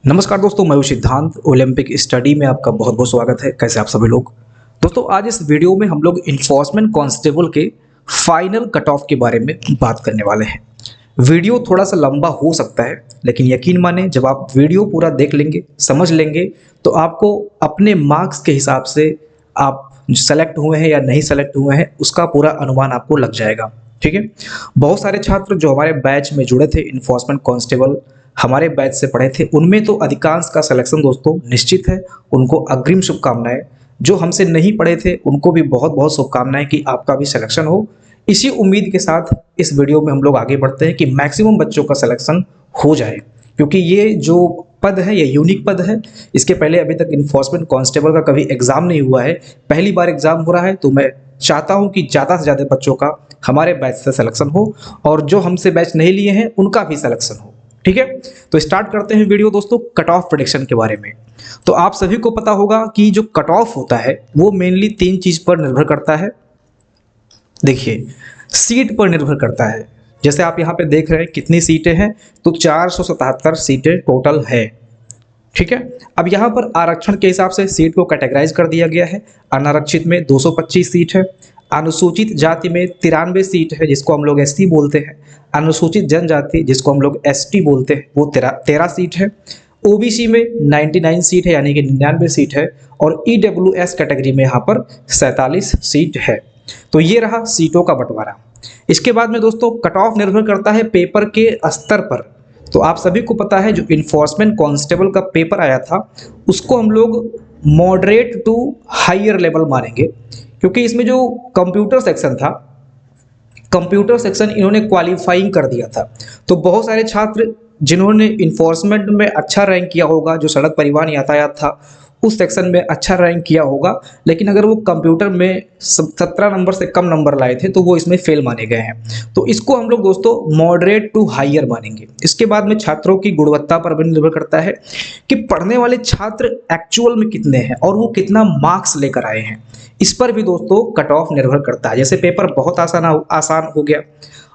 नमस्कार दोस्तों, मैं हूं सिद्धांत। ओलंपिक स्टडी में आपका बहुत बहुत स्वागत है। कैसे आप सभी लोग। दोस्तों, आज इस वीडियो में हम लोग इन्फोर्समेंट कांस्टेबल के फाइनल कट ऑफ के बारे में बात करने वाले हैं। वीडियो थोड़ा सा लंबा हो सकता है, लेकिन यकीन माने जब आप वीडियो पूरा देख लेंगे, समझ लेंगे, तो आपको अपने मार्क्स के हिसाब से आप सेलेक्ट हुए हैं या नहीं सेलेक्ट हुए हैं उसका पूरा अनुमान आपको लग जाएगा। ठीक है। बहुत सारे छात्र जो हमारे बैच में जुड़े थे, इन्फोर्समेंट कांस्टेबल हमारे बैच से पढ़े थे, उनमें तो अधिकांश का सिलेक्शन दोस्तों निश्चित है। उनको अग्रिम शुभकामनाएं। जो हमसे नहीं पढ़े थे उनको भी बहुत बहुत शुभकामनाएं कि आपका भी सिलेक्शन हो। इसी उम्मीद के साथ इस वीडियो में हम लोग आगे बढ़ते हैं कि मैक्सिमम बच्चों का सिलेक्शन हो जाए, क्योंकि ये जो पद है ये यूनिक पद है। इसके पहले अभी तक इन्फोर्समेंट कांस्टेबल का कभी एग्जाम नहीं हुआ है, पहली बार एग्जाम हो रहा है। तो मैं चाहता हूं कि ज़्यादा से ज़्यादा बच्चों का हमारे बैच से सिलेक्शन हो और जो हमसे बैच नहीं लिए हैं उनका भी सिलेक्शन हो। ठीक है। तो स्टार्ट करते हैं वीडियो दोस्तों कट ऑफ प्रेडिक्शन के बारे में। तो आप सभी को पता होगा कि जो कट ऑफ होता है वो मेनली तीन चीज पर निर्भर करता है। देखिए, सीट पर निर्भर करता है। जैसे आप यहाँ पे देख रहे हैं कितनी सीटें हैं, तो 477 सीटें टोटल है। ठीक है। अब यहाँ पर आरक्षण के हिसाब से सीट को कैटेगराइज कर दिया गया है। अनारक्षित में 225 सीट है, अनुसूचित जाति में 93 सीट है जिसको हम लोग एससी बोलते हैं, अनुसूचित जनजाति जिसको हम लोग एसटी बोलते हैं वो 13 सीट है, ओबीसी में 99 सीट है यानी कि 99 सीट है, और ईडब्ल्यूएस कैटेगरी में यहाँ पर 47 सीट है। तो ये रहा सीटों का बंटवारा। इसके बाद में दोस्तों कट ऑफ निर्भर करता है पेपर के स्तर पर। तो आप सभी को पता है जो इन्फोर्समेंट कांस्टेबल का पेपर आया था उसको हम लोग मॉडरेट टू हायर लेवल मानेंगे, क्योंकि इसमें जो कंप्यूटर सेक्शन था, कंप्यूटर सेक्शन इन्होंने क्वालिफाइंग कर दिया था। तो बहुत सारे छात्र जिन्होंने इन्फोर्समेंट में अच्छा रैंक किया होगा, जो सड़क परिवहन यातायात था उस सेक्शन में अच्छा रैंक किया होगा, लेकिन अगर वो कंप्यूटर में 17 नंबर से कम नंबर लाए थे तो वो इसमें फेल माने गए हैं। तो इसको हम लोग दोस्तों मॉडरेट टू हायर मानेंगे। इसके बाद में छात्रों की गुणवत्ता पर भी निर्भर करता है कि पढ़ने वाले छात्र एक्चुअल में कितने हैं और वो कितना मार्क्स लेकर आए हैं। इस पर भी दोस्तों कट ऑफ निर्भर करता है। जैसे पेपर बहुत आसान हो गया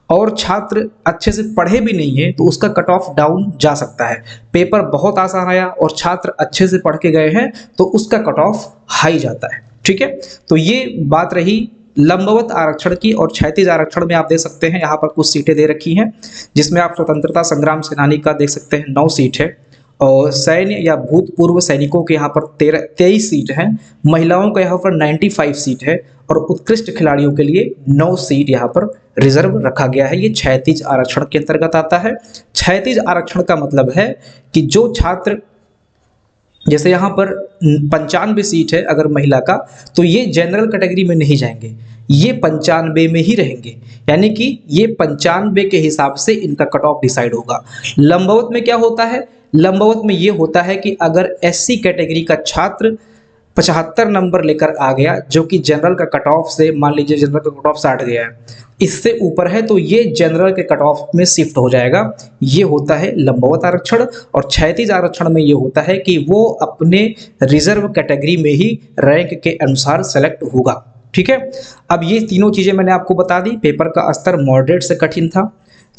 और छात्र अच्छे से पढ़े भी नहीं है तो उसका कट ऑफ डाउन जा सकता है। पेपर बहुत आसान आया और छात्र अच्छे से पढ़ के गए हैं तो उसका कट ऑफ हाई जाता है। ठीक है। तो ये बात रही लंबवत आरक्षण की। और क्षैतिज आरक्षण में आप देख सकते हैं यहाँ पर कुछ सीटें दे रखी हैं, जिसमें आप स्वतंत्रता संग्राम सेनानी का देख सकते हैं 9 सीट है, और सैन्य या भूतपूर्व सैनिकों के यहाँ पर 23 सीट हैं, महिलाओं का यहाँ पर 95 सीट है, और उत्कृष्ट खिलाड़ियों के लिए 9 सीट यहाँ पर रिजर्व रखा गया है। ये क्षैतिज आरक्षण के अंतर्गत आता है। क्षैतिज आरक्षण का मतलब है कि जो छात्र, जैसे यहाँ पर 95 सीट है अगर महिला का, तो ये जनरल कैटेगरी में नहीं जाएंगे, ये 95 में ही रहेंगे, यानी कि ये 95 के हिसाब से इनका कट ऑफ डिसाइड होगा। लंबवत में क्या होता है? लंबवत में ये होता है कि अगर एससी कैटेगरी का छात्र 75 नंबर लेकर आ गया, जो कि जनरल का कट ऑफ से, मान लीजिए जनरल का कट ऑफ 60 गया है, इससे ऊपर है तो ये जनरल के कट ऑफ में शिफ्ट हो जाएगा। ये होता है लंबवत आरक्षण। और क्षैतिज आरक्षण में ये होता है कि वो अपने रिजर्व कैटेगरी में ही रैंक के अनुसार सेलेक्ट होगा। ठीक है। अब ये तीनों चीजें मैंने आपको बता दी। पेपर का स्तर मॉडरेट से कठिन था।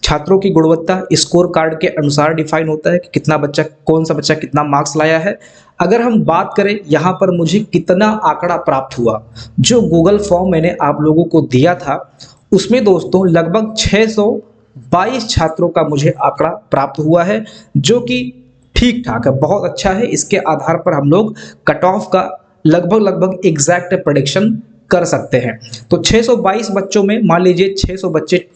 छात्रों की गुणवत्ता स्कोर कार्ड के अनुसार डिफाइन होता है कि कितना बच्चा, कौन सा बच्चा कितना मार्क्स लाया है। अगर हम बात करें यहाँ पर मुझे कितना आंकड़ा प्राप्त हुआ, जो गूगल फॉर्म मैंने आप लोगों को दिया था उसमें दोस्तों लगभग 622 छात्रों का मुझे आंकड़ा प्राप्त हुआ है, जो कि ठीक ठाक है, बहुत अच्छा है। इसके आधार पर हम लोग कट ऑफ का लगभग एग्जैक्ट प्रेडिक्शन कर सकते हैं। तो 622 बच्चों में मान लीजिए 600 बच्चे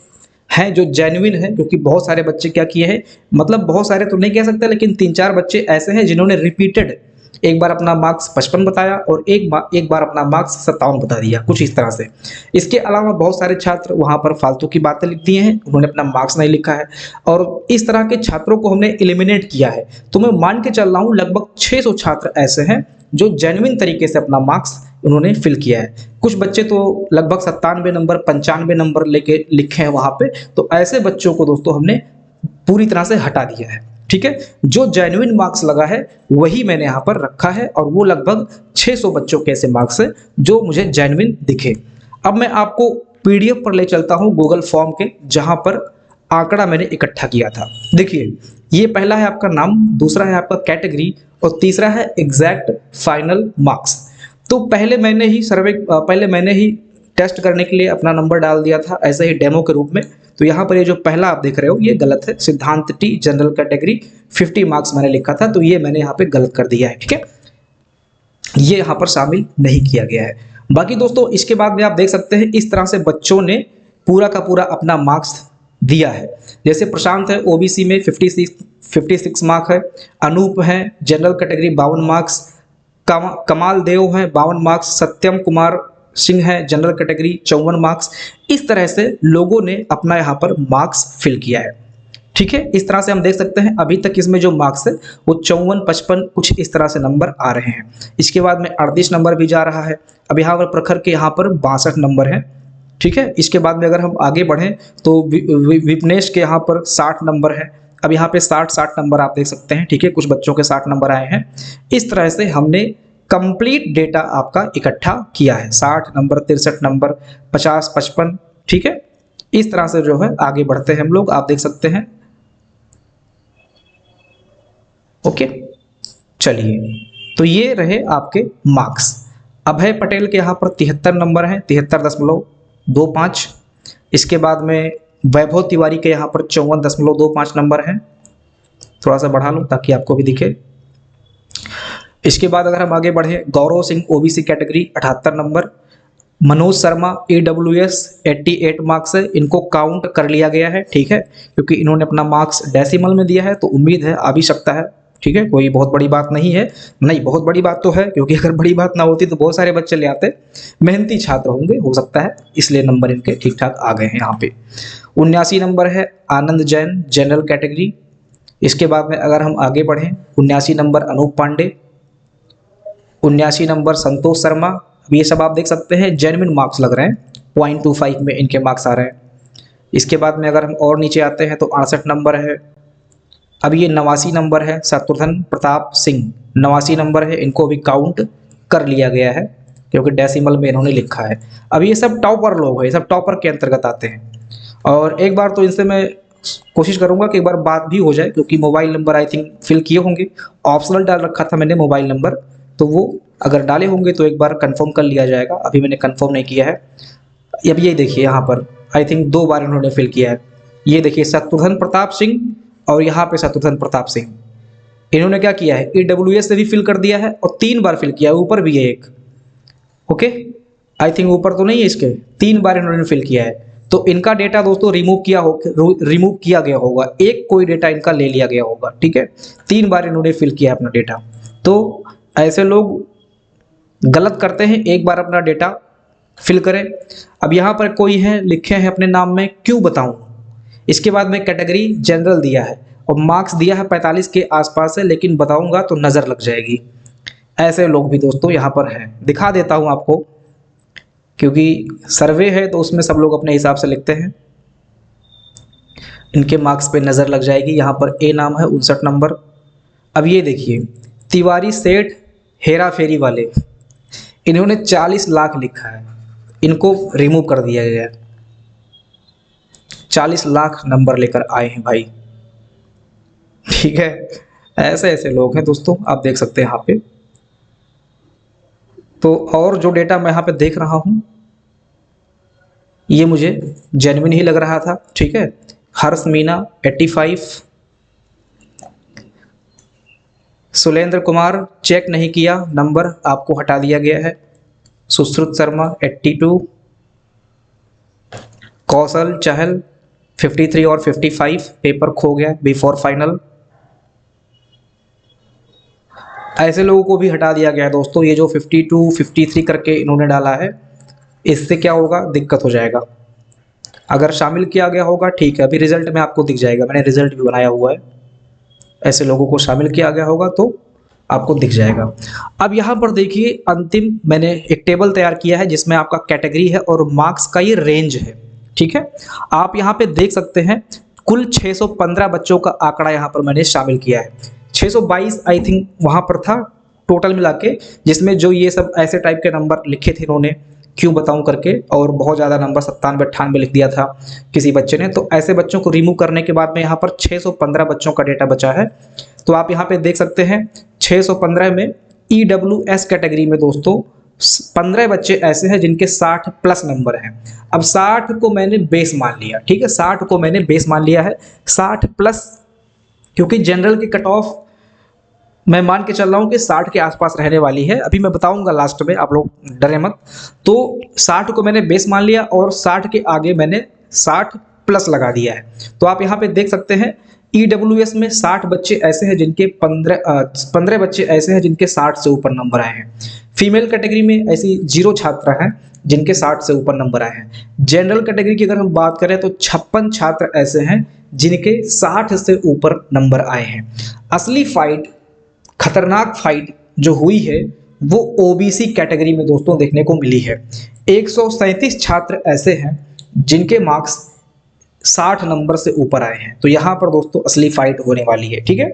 हैं जो जेन्युइन हैं, क्योंकि बहुत सारे बच्चे क्या किए हैं, मतलब बहुत सारे तो नहीं कह सकते, लेकिन 3-4 बच्चे ऐसे हैं जिन्होंने रिपीटेड एक बार अपना मार्क्स 55 बताया और एक बार अपना मार्क्स 57 बता दिया, कुछ इस तरह से। इसके अलावा बहुत सारे छात्र वहां पर फालतू की बातें लिख दिए हैं, उन्होंने अपना मार्क्स नहीं लिखा है, और इस तरह के छात्रों को हमने एलिमिनेट किया है। तो मैं मान के चल रहा हूँ लगभग 600 छात्र ऐसे हैं जो जेन्युइन तरीके से अपना मार्क्स उन्होंने फिल किया है। कुछ बच्चे तो लगभग 97 नंबर 95 नंबर लेके लिखे हैं वहां पे। तो ऐसे बच्चों को दोस्तों हमने पूरी तरह से हटा दिया है। ठीक है। जो जेन्युइन मार्क्स लगा है वही मैंने यहाँ पर रखा है, और वो लगभग 600 बच्चों के ऐसे मार्क्स है जो मुझे जेन्युइन दिखे। अब मैं आपको पीडीएफ पर ले चलता हूँ गूगल फॉर्म के, जहां पर आंकड़ा मैंने इकट्ठा किया था। देखिए, ये पहला है आपका नाम, दूसरा है आपका कैटेगरी और तीसरा है एग्जैक्ट फाइनल मार्क्स। तो पहले मैंने ही टेस्ट करने के लिए अपना नंबर डाल दिया था ऐसे ही डेमो के रूप में। तो यहाँ पर ये जो पहला आप देख रहे हो ये गलत है, सिद्धांत टी जनरल कैटेगरी 50 मार्क्स मैंने लिखा था, तो ये मैंने यहाँ पे गलत कर दिया है। ठीक है, ये यहाँ पर शामिल नहीं किया गया है। बाकी दोस्तों इसके बाद में आप देख सकते हैं इस तरह से बच्चों ने पूरा का पूरा अपना मार्क्स दिया है। जैसे प्रशांत है ओबीसी में 56 मार्क है, अनूप है जनरल कैटेगरी 52 मार्क्स, कमाल देव है 52 मार्क्स, सत्यम कुमार सिंह है जनरल कैटेगरी 54 मार्क्स। इस तरह से लोगों ने अपना यहाँ पर मार्क्स फिल किया है। ठीक है, इस तरह से हम देख सकते हैं अभी तक इसमें जो मार्क्स है वो 54, 55 कुछ इस तरह से नंबर आ रहे हैं। इसके बाद में 38 नंबर भी जा रहा है। अब यहाँ पर प्रखर के यहाँ पर 62 नंबर हैं। ठीक है, इसके बाद में अगर हम आगे बढ़ें तो विपनेश के यहाँ पर 60 नंबर है। अब यहाँ पे 60 नंबर आप देख सकते हैं। ठीक है, कुछ बच्चों के 60 नंबर आए हैं। इस तरह से हमने कंप्लीट डेटा आपका इकट्ठा किया है, 60 नंबर, 63 नंबर, 50, 55। ठीक है, इस तरह से जो है आगे बढ़ते हैं हम लोग, आप देख सकते हैं। ओके, चलिए, तो ये रहे आपके मार्क्स। अभय पटेल के यहाँ पर 73 नंबर हैं, 73.25। इसके बाद में वैभव तिवारी के यहाँ पर 54.25 नंबर हैं। थोड़ा सा बढ़ा लूँ ताकि आपको भी दिखे। इसके बाद अगर हम आगे बढ़े, गौरव सिंह ओबीसी कैटेगरी 78 नंबर, मनोज शर्मा ईडब्ल्यूएस 88 मार्क्स है, इनको काउंट कर लिया गया है। ठीक है, क्योंकि इन्होंने अपना मार्क्स डेसिमल में दिया है तो उम्मीद है आ भी सकता है। ठीक है, कोई बहुत बड़ी बात नहीं है, नहीं बहुत बड़ी बात तो है, क्योंकि अगर बड़ी बात ना होती तो बहुत सारे बच्चे ले आते, मेहनती छात्र होंगे हो सकता है, इसलिए नंबर इनके ठीक ठाक आ गए हैं यहाँ पे। 79 नंबर है आनंद जैन जनरल कैटेगरी। इसके बाद में अगर हम आगे बढ़ें, 79 नंबर अनूप पांडे, 79 नंबर संतोष शर्मा। अब ये सब आप देख सकते हैं जेन्युइन मार्क्स लग रहे हैं, 0.25 में इनके मार्क्स आ रहे हैं। इसके बाद में अगर हम और नीचे आते हैं तो 68 नंबर है। अब ये 89 नंबर है शत्रुघ्न प्रताप सिंह, 89 नंबर है, इनको भी काउंट कर लिया गया है क्योंकि डेसिमल में इन्होंने लिखा है। अब ये सब टॉपर लोग हैं, ये सब टॉपर के अंतर्गत आते हैं। और एक बार तो इनसे मैं कोशिश करूंगा कि एक बार बात भी हो जाए, क्योंकि mobile number I think fill किए होंगे, ऑप्शनल डाल रखा था मैंने मोबाइल नंबर, तो वो अगर डाले होंगे तो एक बार कंफर्म कर लिया जाएगा। अभी मैंने कंफर्म नहीं किया है। अब ये देखिए यहाँ पर आई थिंक 2 बार इन्होंने फिल किया है। ये देखिए शत्रुघ्न प्रताप सिंह और यहाँ पे शत्रुघ्न प्रताप सिंह, इन्होंने क्या किया है ईडब्ल्यूएस से भी फिल कर दिया है और 3 बार फिल किया है, ऊपर भी है एक। ओके, आई थिंक ऊपर तो नहीं है इसके, 3 बार इन्होंने फिल किया है। तो इनका डेटा दोस्तों रिमूव किया गया होगा, एक कोई डेटा इनका ले लिया गया होगा। ठीक है, 3 बार इन्होंने फिल किया अपना डेटा। तो ऐसे लोग गलत करते हैं, एक बार अपना डेटा फिल करें। अब यहाँ पर कोई है लिखे हैं अपने नाम में, क्यों बताऊं। इसके बाद में कैटेगरी जनरल दिया है और मार्क्स दिया है 45 के आसपास है, लेकिन बताऊंगा तो नज़र लग जाएगी। ऐसे लोग भी दोस्तों यहाँ पर हैं, दिखा देता हूँ आपको, क्योंकि सर्वे है तो उसमें सब लोग अपने हिसाब से लिखते हैं। इनके मार्क्स पे नज़र लग जाएगी। यहाँ पर ए नाम है 59 नंबर। अब ये देखिए तिवारी सेठ हेरा फेरी वाले, इन्होंने 40 लाख लिखा है, इनको रिमूव कर दिया गया है। 40 लाख नंबर लेकर आए हैं भाई। ठीक है, ऐसे ऐसे लोग हैं दोस्तों, आप देख सकते हैं यहाँ पे। तो और जो डेटा मैं यहाँ पे देख रहा हूँ ये मुझे जेन्युइन ही लग रहा था। ठीक है, हर्ष मीना 85, सुलेंद्र कुमार चेक नहीं किया, नंबर आपको हटा दिया गया है। सुश्रुत शर्मा 82, कौशल चहल 53 और 55, पेपर खो गया बिफोर फाइनल। ऐसे लोगों को भी हटा दिया गया है दोस्तों। ये जो 52, 53 करके इन्होंने डाला है, इससे क्या होगा, दिक्कत हो जाएगा। अगर शामिल किया गया होगा ठीक है, अभी रिजल्ट में आपको दिख जाएगा, मैंने रिजल्ट भी बनाया हुआ है। ऐसे लोगों को शामिल किया गया होगा तो आपको दिख जाएगा। अब यहाँ पर देखिए अंतिम मैंने एक टेबल तैयार किया है जिसमें आपका कैटेगरी है और मार्क्स का ये रेंज है। ठीक है, आप यहाँ पे देख सकते हैं कुल 615 बच्चों का आंकड़ा यहाँ पर मैंने शामिल किया है। 622 आई थिंक वहाँ पर था टोटल मिला के, जिसमें जो ये सब ऐसे टाइप के नंबर लिखे थे इन्होंने, क्यों बताऊं करके, और बहुत ज़्यादा नंबर 97 98 लिख दिया था किसी बच्चे ने। तो ऐसे बच्चों को रिमूव करने के बाद में यहाँ पर 615 बच्चों का डेटा बचा है। तो आप यहाँ पे देख सकते हैं 615 में EWS कैटेगरी में दोस्तों 15 बच्चे ऐसे हैं जिनके 60 प्लस नंबर हैं। अब 60 को मैंने बेस मान लिया, ठीक है, 60 को मैंने बेस मान लिया है, 60 प्लस, क्योंकि जनरल की कट ऑफ मैं मान के चल रहा हूँ कि 60 के आसपास रहने वाली है, अभी मैं बताऊंगा लास्ट में, आप लोग डरे मत। तो 60 को मैंने बेस मान लिया और 60 के आगे मैंने 60 प्लस लगा दिया है। तो आप यहाँ पे देख सकते हैं EWS में 60 बच्चे ऐसे हैं जिनके 15 बच्चे ऐसे हैं जिनके 60 से ऊपर नंबर आए हैं। फीमेल कैटेगरी में ऐसी 0 छात्र हैं जिनके 60 से ऊपर नंबर आए हैं। जनरल कैटेगरी की अगर हम बात करें तो 56 छात्र ऐसे हैं जिनके 60 से ऊपर नंबर आए हैं। असली फाइट, खतरनाक फाइट जो हुई है वो ओबीसी कैटेगरी में दोस्तों देखने को मिली है। 137 छात्र ऐसे हैं जिनके मार्क्स 60 नंबर से ऊपर आए हैं। तो यहाँ पर दोस्तों असली फाइट होने वाली है, ठीक है।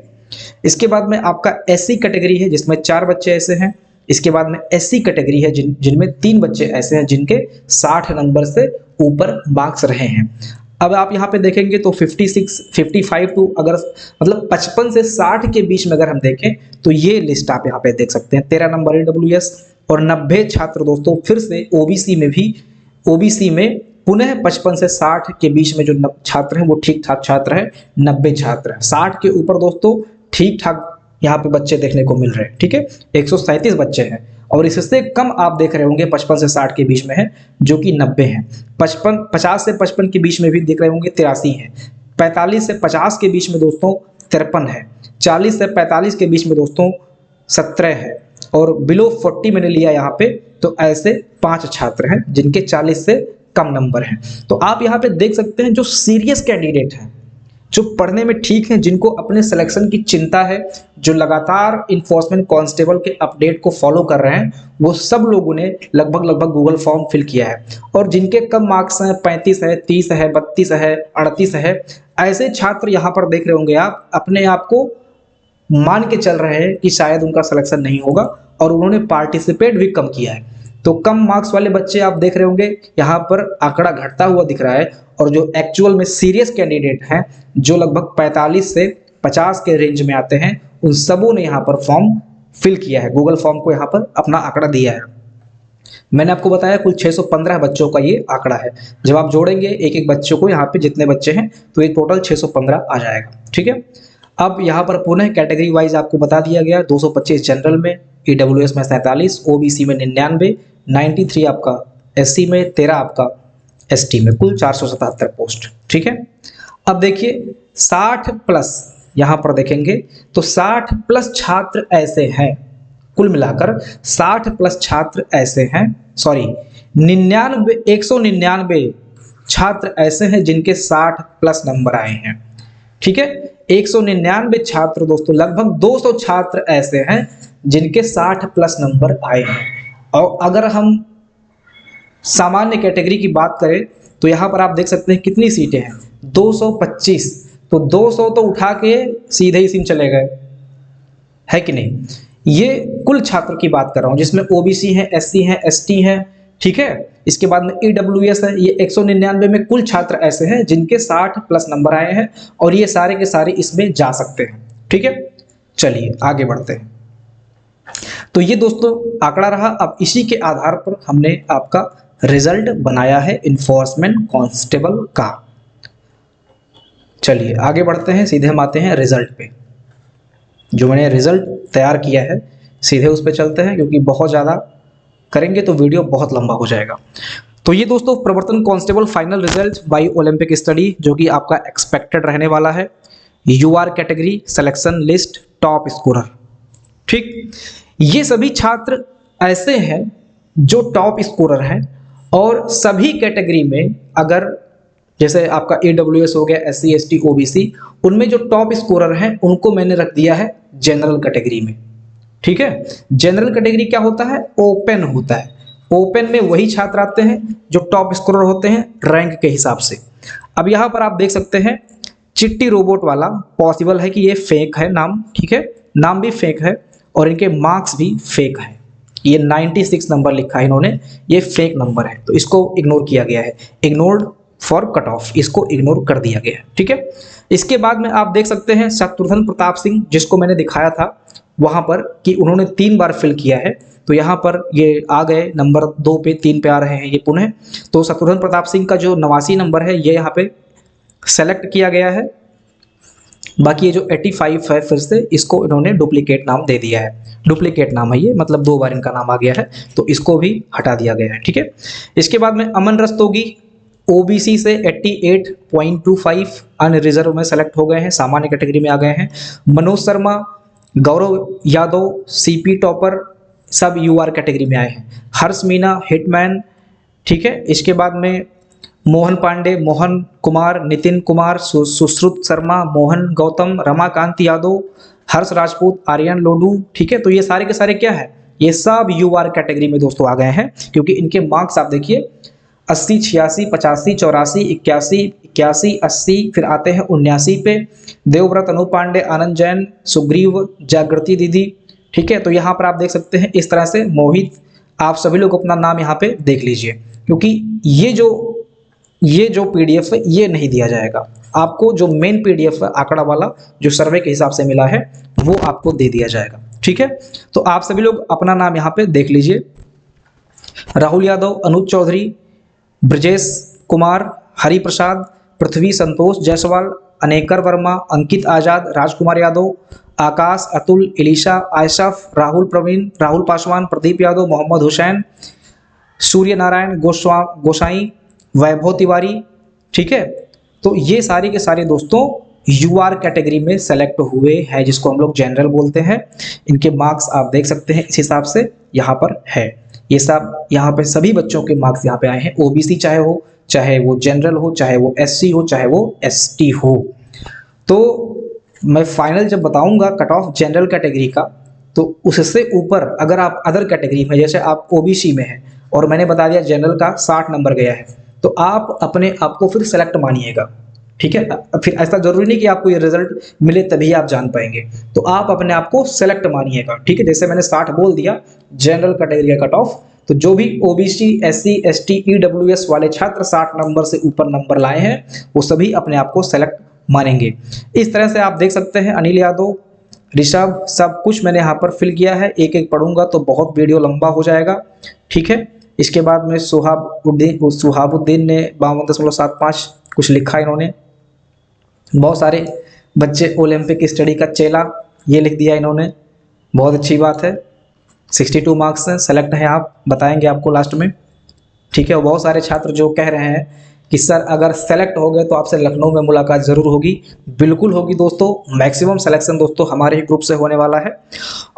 इसके बाद में आपका SC कैटेगरी है जिसमें 4 बच्चे ऐसे हैं। इसके बाद में SC कैटेगरी है जिनमें 3 बच्चे ऐसे हैं जिनके 60 नंबर से ऊपर मार्क्स रहे हैं। अब आप यहाँ पे देखेंगे तो 56, 55 टू अगर मतलब 55 से 60 के बीच में अगर हम देखें तो ये लिस्ट आप यहाँ पे देख सकते हैं। 13 नंबर EWS और 90 छात्र दोस्तों फिर से ओबीसी में पुनः 55 से 60 के बीच में जो छात्र हैं वो ठीक ठाक छात्र हैं, 90 छात्र हैं। 60 के ऊपर दोस्तों ठीक ठाक यहाँ पे बच्चे देखने को मिल रहे हैं, ठीक है। 137 बच्चे हैं और इससे कम आप देख रहे होंगे 55 से 60 के बीच में है जो कि 90 हैं। 50 से 55 के बीच में भी देख रहे होंगे 83 हैं। 45 से 50 के बीच में दोस्तों 53 है। 40 से 45 के बीच में दोस्तों 17 है और बिलो 40 मैंने लिया यहाँ पे, तो ऐसे 5 छात्र हैं जिनके 40 से कम नंबर हैं। तो आप यहाँ पे देख सकते हैं जो सीरियस कैंडिडेट हैं, जो पढ़ने में ठीक हैं, जिनको अपने सिलेक्शन की चिंता है, जो लगातार इन्फोर्समेंट कांस्टेबल के अपडेट को फॉलो कर रहे हैं, वो सब लोगों ने लगभग गूगल फॉर्म फिल किया है। और जिनके कम मार्क्स हैं, 35 है, 30 है, 32 है, 38 है, ऐसे छात्र यहाँ पर देख रहे होंगे आप अपने आप को मान के चल रहे हैं कि शायद उनका सिलेक्शन नहीं होगा और उन्होंने पार्टिसिपेट भी कम किया है। तो कम मार्क्स वाले बच्चे आप देख रहे होंगे यहाँ पर आंकड़ा घटता हुआ दिख रहा है, और जो एक्चुअल में सीरियस कैंडिडेट हैं जो लगभग 45 से 50 के रेंज में आते हैं, उन सबों ने यहाँ पर फॉर्म फिल किया है, गूगल फॉर्म को यहाँ पर अपना आंकड़ा दिया है। मैंने आपको बताया कुल 615 बच्चों का ये आंकड़ा है। जब आप जोड़ेंगे एक एक बच्चों को, यहाँ पे जितने बच्चे हैं तो ये टोटल 615 आ जाएगा, ठीक है। अब यहाँ पर पुनः कैटेगरी वाइज आपको बता दिया गया, 225 जनरल में, EWS में 47, OBC में 99, 93 आपका SC में, 13 आपका ST में, कुल 477 पोस्ट, ठीक है। अब देखिए 60 प्लस, यहाँ पर देखेंगे तो 60 प्लस छात्र ऐसे हैं, कुल मिलाकर 60 प्लस छात्र ऐसे हैं, सॉरी 199 छात्र ऐसे हैं जिनके 60 प्लस नंबर आए हैं, ठीक है। 199 छात्र दोस्तों, लगभग 200 छात्र ऐसे हैं जिनके 60 प्लस नंबर आए हैं। और अगर हम सामान्य कैटेगरी की बात करें तो यहाँ पर आप देख सकते हैं कितनी सीटें हैं, 225। तो 200 तो उठा के सीधे ही सिम चले गए, है कि नहीं। ये कुल छात्र की बात कर रहा हूँ जिसमें OBC है, SC है, ST है, ठीक है। इसके बाद में EWS है। ये 199 में कुल छात्र ऐसे हैं जिनके 60 प्लस नंबर आए हैं और ये सारे के सारे इसमें जा सकते हैं, ठीक है। चलिए आगे बढ़ते हैं। तो ये दोस्तों आंकड़ा रहा। अब इसी के आधार पर हमने आपका रिजल्ट बनाया है इन्फोर्समेंट कांस्टेबल का। चलिए आगे बढ़ते हैं, सीधे हम आते हैं रिजल्ट पे। जो मैंने रिजल्ट तैयार किया है सीधे उस पर चलते हैं, क्योंकि बहुत ज़्यादा करेंगे तो वीडियो बहुत लंबा हो जाएगा। तो ये दोस्तों प्रवर्तन constable final result by Olympic study जो कि आपका एक्सपेक्टेड रहने वाला है। UR category selection list top scorer, ठीक। ये सभी छात्र ऐसे हैं जो टॉप स्कोरर हैं और सभी कैटेगरी में, अगर जैसे आपका EWS हो गया, SC ST OBC, उनमें जो टॉप स्कोरर हैं उनको मैंने रख दिया है जनरल कैटेगरी में, ठीक है। जनरल कैटेगरी क्या होता है, ओपन होता है। ओपन में वही छात्र आते हैं जो टॉप स्कोरर होते हैं रैंक के हिसाब से। अब यहाँ पर आप देख सकते हैं चिट्टी रोबोट वाला, पॉसिबल है कि ये फेक है नाम, ठीक है, नाम भी फेक है और इनके मार्क्स भी फेक है। ये 96 नंबर लिखा है इन्होंने, ये फेक नंबर है, तो इसको इग्नोर किया गया है, इग्नोर्ड फॉर कट ऑफ, इसको इग्नोर कर दिया गया है। ठीक है, इसके बाद में आप देख सकते हैं शत्रुघ्न प्रताप सिंह, जिसको मैंने दिखाया था वहां पर कि उन्होंने 3 बार फिल किया है, तो यहाँ पर ये आ गए नंबर 2 पे, 3 पे आ रहे हैं ये पुनः। तो शत्रुघ्न प्रताप सिंह का जो 89 नंबर है ये यहाँ पे सेलेक्ट किया गया है। बाकी ये जो 85 है फिर से इसको इन्होंने डुप्लीकेट नाम दे दिया है, डुप्लीकेट नाम है ये, मतलब 2 बार इनका नाम आ गया है, तो इसको भी हटा दिया गया है। ठीक है, इसके बाद में अमन रस्तोगी ओबीसी से 88.25 अनरिजर्व में सेलेक्ट हो गए हैं, सामान्य कैटेगरी में आ गए हैं। मनोज शर्मा, गौरव यादव, सीपी टॉपर सब यूआर कैटेगरी में आए हैं। हर्ष मीना हिटमैन, ठीक है। इसके बाद में मोहन पांडे, मोहन कुमार, नितिन कुमार, सुश्रुत शर्मा, मोहन गौतम, रमाकांत यादव, हर्ष राजपूत, आर्यन लोडू, ठीक है। तो ये सारे के सारे क्या है, ये सब यूआर कैटेगरी में दोस्तों आ गए हैं, क्योंकि इनके मार्क्स आप देखिए 80, 86, 85, 84, 81, 81, 80, फिर आते हैं 79 पे। देवव्रत, अनु पांडे, आनंद जैन, सुग्रीव, जागृति दीदी, ठीक है। तो यहाँ पर आप देख सकते हैं इस तरह से। मोहित, आप सभी लोग अपना नाम यहाँ पे देख लीजिए, क्योंकि ये जो पीडीएफ है ये नहीं दिया जाएगा आपको, जो मेन पीडीएफ है आंकड़ा वाला जो सर्वे के हिसाब से मिला है वो आपको दे दिया जाएगा। ठीक है, तो आप सभी लोग अपना नाम यहाँ पे देख लीजिए। राहुल यादव, अनुज चौधरी, ब्रजेश कुमार, हरि प्रसाद, पृथ्वी, संतोष जायसवाल, अनेकर वर्मा, अंकित आजाद, राजकुमार यादव, आकाश, अतुल, इलिशा, आयशफ, राहुल प्रवीण, राहुल पासवान, प्रदीप यादव, मोहम्मद हुसैन, सूर्य नारायण गोसाई, वैभव तिवारी, ठीक है। तो ये सारे के सारे दोस्तों यूआर कैटेगरी में सेलेक्ट हुए हैं, जिसको हम लोग जनरल बोलते हैं। इनके मार्क्स आप देख सकते हैं इस हिसाब से यहाँ पर है। ये सब यहाँ पे सभी बच्चों के मार्क्स यहाँ पे आए हैं, ओबीसी चाहे वो जनरल हो, चाहे वो एससी हो, चाहे वो एसटी हो। तो मैं फाइनल जब बताऊंगा कट ऑफ जनरल कैटेगरी का, तो उससे ऊपर अगर आप अदर कैटेगरी में, जैसे आप ओबीसी में हैं और मैंने बता दिया जनरल का 60 नंबर गया है, तो आप अपने आप को फिर सेलेक्ट मानिएगा। ठीक है, फिर ऐसा जरूरी नहीं कि आपको ये रिजल्ट मिले तभी आप जान पाएंगे, तो आप अपने आप को सेलेक्ट मानिएगा। ठीक है, जैसे मैंने 60 बोल दिया जनरल कैटेगरी का कट ऑफ, तो जो भी ओबीसी, एससी, एसटी, ईडब्ल्यूएस वाले छात्र 60 नंबर से ऊपर नंबर लाए हैं वो सभी अपने आप को सेलेक्ट मानेंगे। इस तरह से आप देख सकते हैं अनिल यादव, ऋषभ, सब कुछ मैंने यहाँ पर फिल किया है। एक एक पढ़ूंगा तो बहुत वीडियो लंबा हो जाएगा। ठीक है, इसके बाद में सुहाबुद्दीन ने 52.75 कुछ लिखा इन्होंने। बहुत सारे बच्चे ओलंपिक स्टडी का चेला ये लिख दिया इन्होंने, बहुत अच्छी बात है। 62 मार्क्स हैं, सेलेक्ट हैं आप, बताएंगे आपको लास्ट में। ठीक है, बहुत सारे छात्र जो कह रहे हैं कि सर अगर सेलेक्ट हो गए तो आपसे लखनऊ में मुलाकात ज़रूर होगी। बिल्कुल होगी दोस्तों, मैक्सिमम सिलेक्शन दोस्तों हमारे ही ग्रुप से होने वाला है,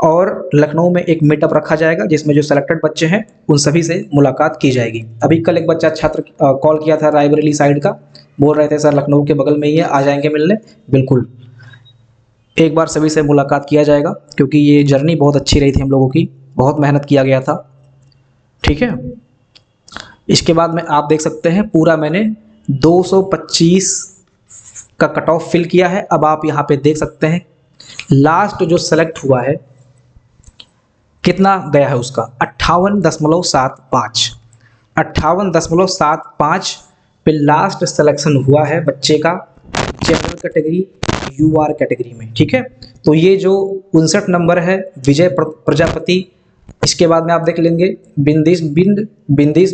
और लखनऊ में एक मीटअप रखा जाएगा जिसमें जो सेलेक्टेड बच्चे हैं उन सभी से मुलाकात की जाएगी। अभी कल एक बच्चा छात्र कॉल किया था रायबरेली साइड का, बोल रहे थे सर लखनऊ के बगल में ही है, आ जाएंगे मिलने। बिल्कुल एक बार सभी से मुलाकात किया जाएगा, क्योंकि ये जर्नी बहुत अच्छी रही थी हम लोगों की, बहुत मेहनत किया गया था। ठीक है, इसके बाद में आप देख सकते हैं पूरा मैंने 225 का कट ऑफ फिल किया है। अब आप यहाँ पे देख सकते हैं लास्ट जो सेलेक्ट हुआ है कितना गया है उसका 58.75 58.75 पे लास्ट सिलेक्शन हुआ है बच्चे का जनरल कैटेगरी यूआर कैटेगरी में। ठीक है, तो ये जो 59 नंबर है विजय प्रजापति, इसके बाद में आप देख लेंगे बिंदिश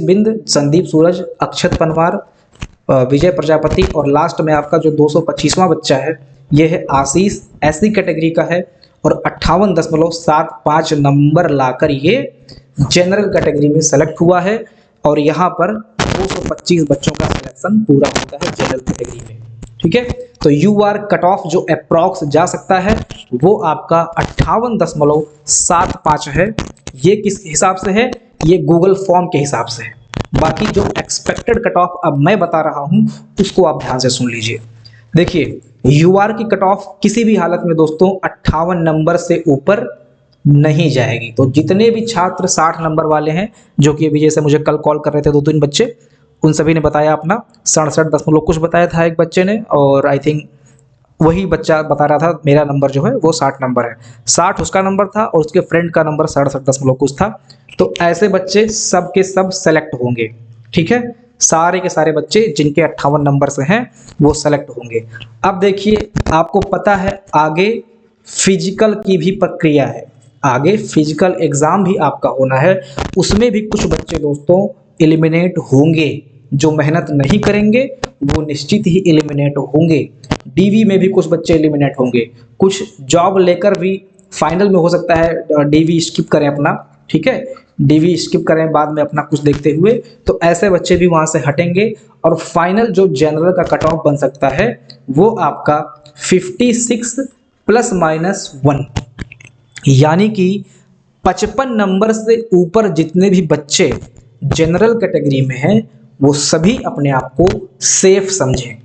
बिंद, संदीप सूरज, अक्षत पनवार, विजय प्रजापति, और लास्ट में आपका जो 225वां बच्चा है ये है आशीष, एससी कैटेगरी का है और 58.75 नंबर लाकर ये जनरल कैटेगरी में सेलेक्ट हुआ है। और यहाँ पर 225 बच्चों का सिलेक्शन पूरा होता है जनरल कैटेगरी में। ठीक है, तो यूआर कट ऑफ जो अप्रॉक्स जा सकता है वो आपका 58.75 है। ये किस हिसाब से है, ये गूगल फॉर्म के हिसाब से है। बाकी जो एक्सपेक्टेड कट ऑफ अब मैं बता रहा हूं उसको आप ध्यान से सुन लीजिए। देखिए यूआर की कट ऑफ किसी भी हालत में दोस्तों 58 नंबर से ऊपर नहीं जाएगी। तो जितने भी छात्र 60 नंबर वाले हैं, जो कि अभी जैसे मुझे कल कॉल कर रहे थे 2-3 बच्चे, उन सभी ने बताया अपना 67 दशमलव कुछ बताया था एक बच्चे ने, और आई थिंक वही बच्चा बता रहा था मेरा नंबर जो है वो 60 नंबर है, 60 उसका नंबर था और उसके फ्रेंड का नंबर 67.दशमलव कुछ था। तो ऐसे बच्चे सब के सब सेलेक्ट होंगे, ठीक है, सारे के सारे बच्चे जिनके 58 नंबर से हैं वो सेलेक्ट होंगे। अब देखिए आपको पता है आगे फिजिकल की भी प्रक्रिया है, आगे फिजिकल एग्जाम भी आपका होना है, उसमें भी कुछ बच्चे दोस्तों एलिमिनेट होंगे, जो मेहनत नहीं करेंगे वो निश्चित ही एलिमिनेट होंगे। डीवी में भी कुछ बच्चे एलिमिनेट होंगे, कुछ जॉब लेकर भी फाइनल में हो सकता है डीवी स्किप करें अपना, ठीक है, डीवी स्किप करें बाद में अपना कुछ देखते हुए, तो ऐसे बच्चे भी वहां से हटेंगे और फाइनल जो जनरल का कट ऑफ बन सकता है वो आपका 56 ±1, यानी कि 55 नंबर से ऊपर जितने भी बच्चे जनरल कैटेगरी में हैं वो सभी अपने आप को सेफ समझें,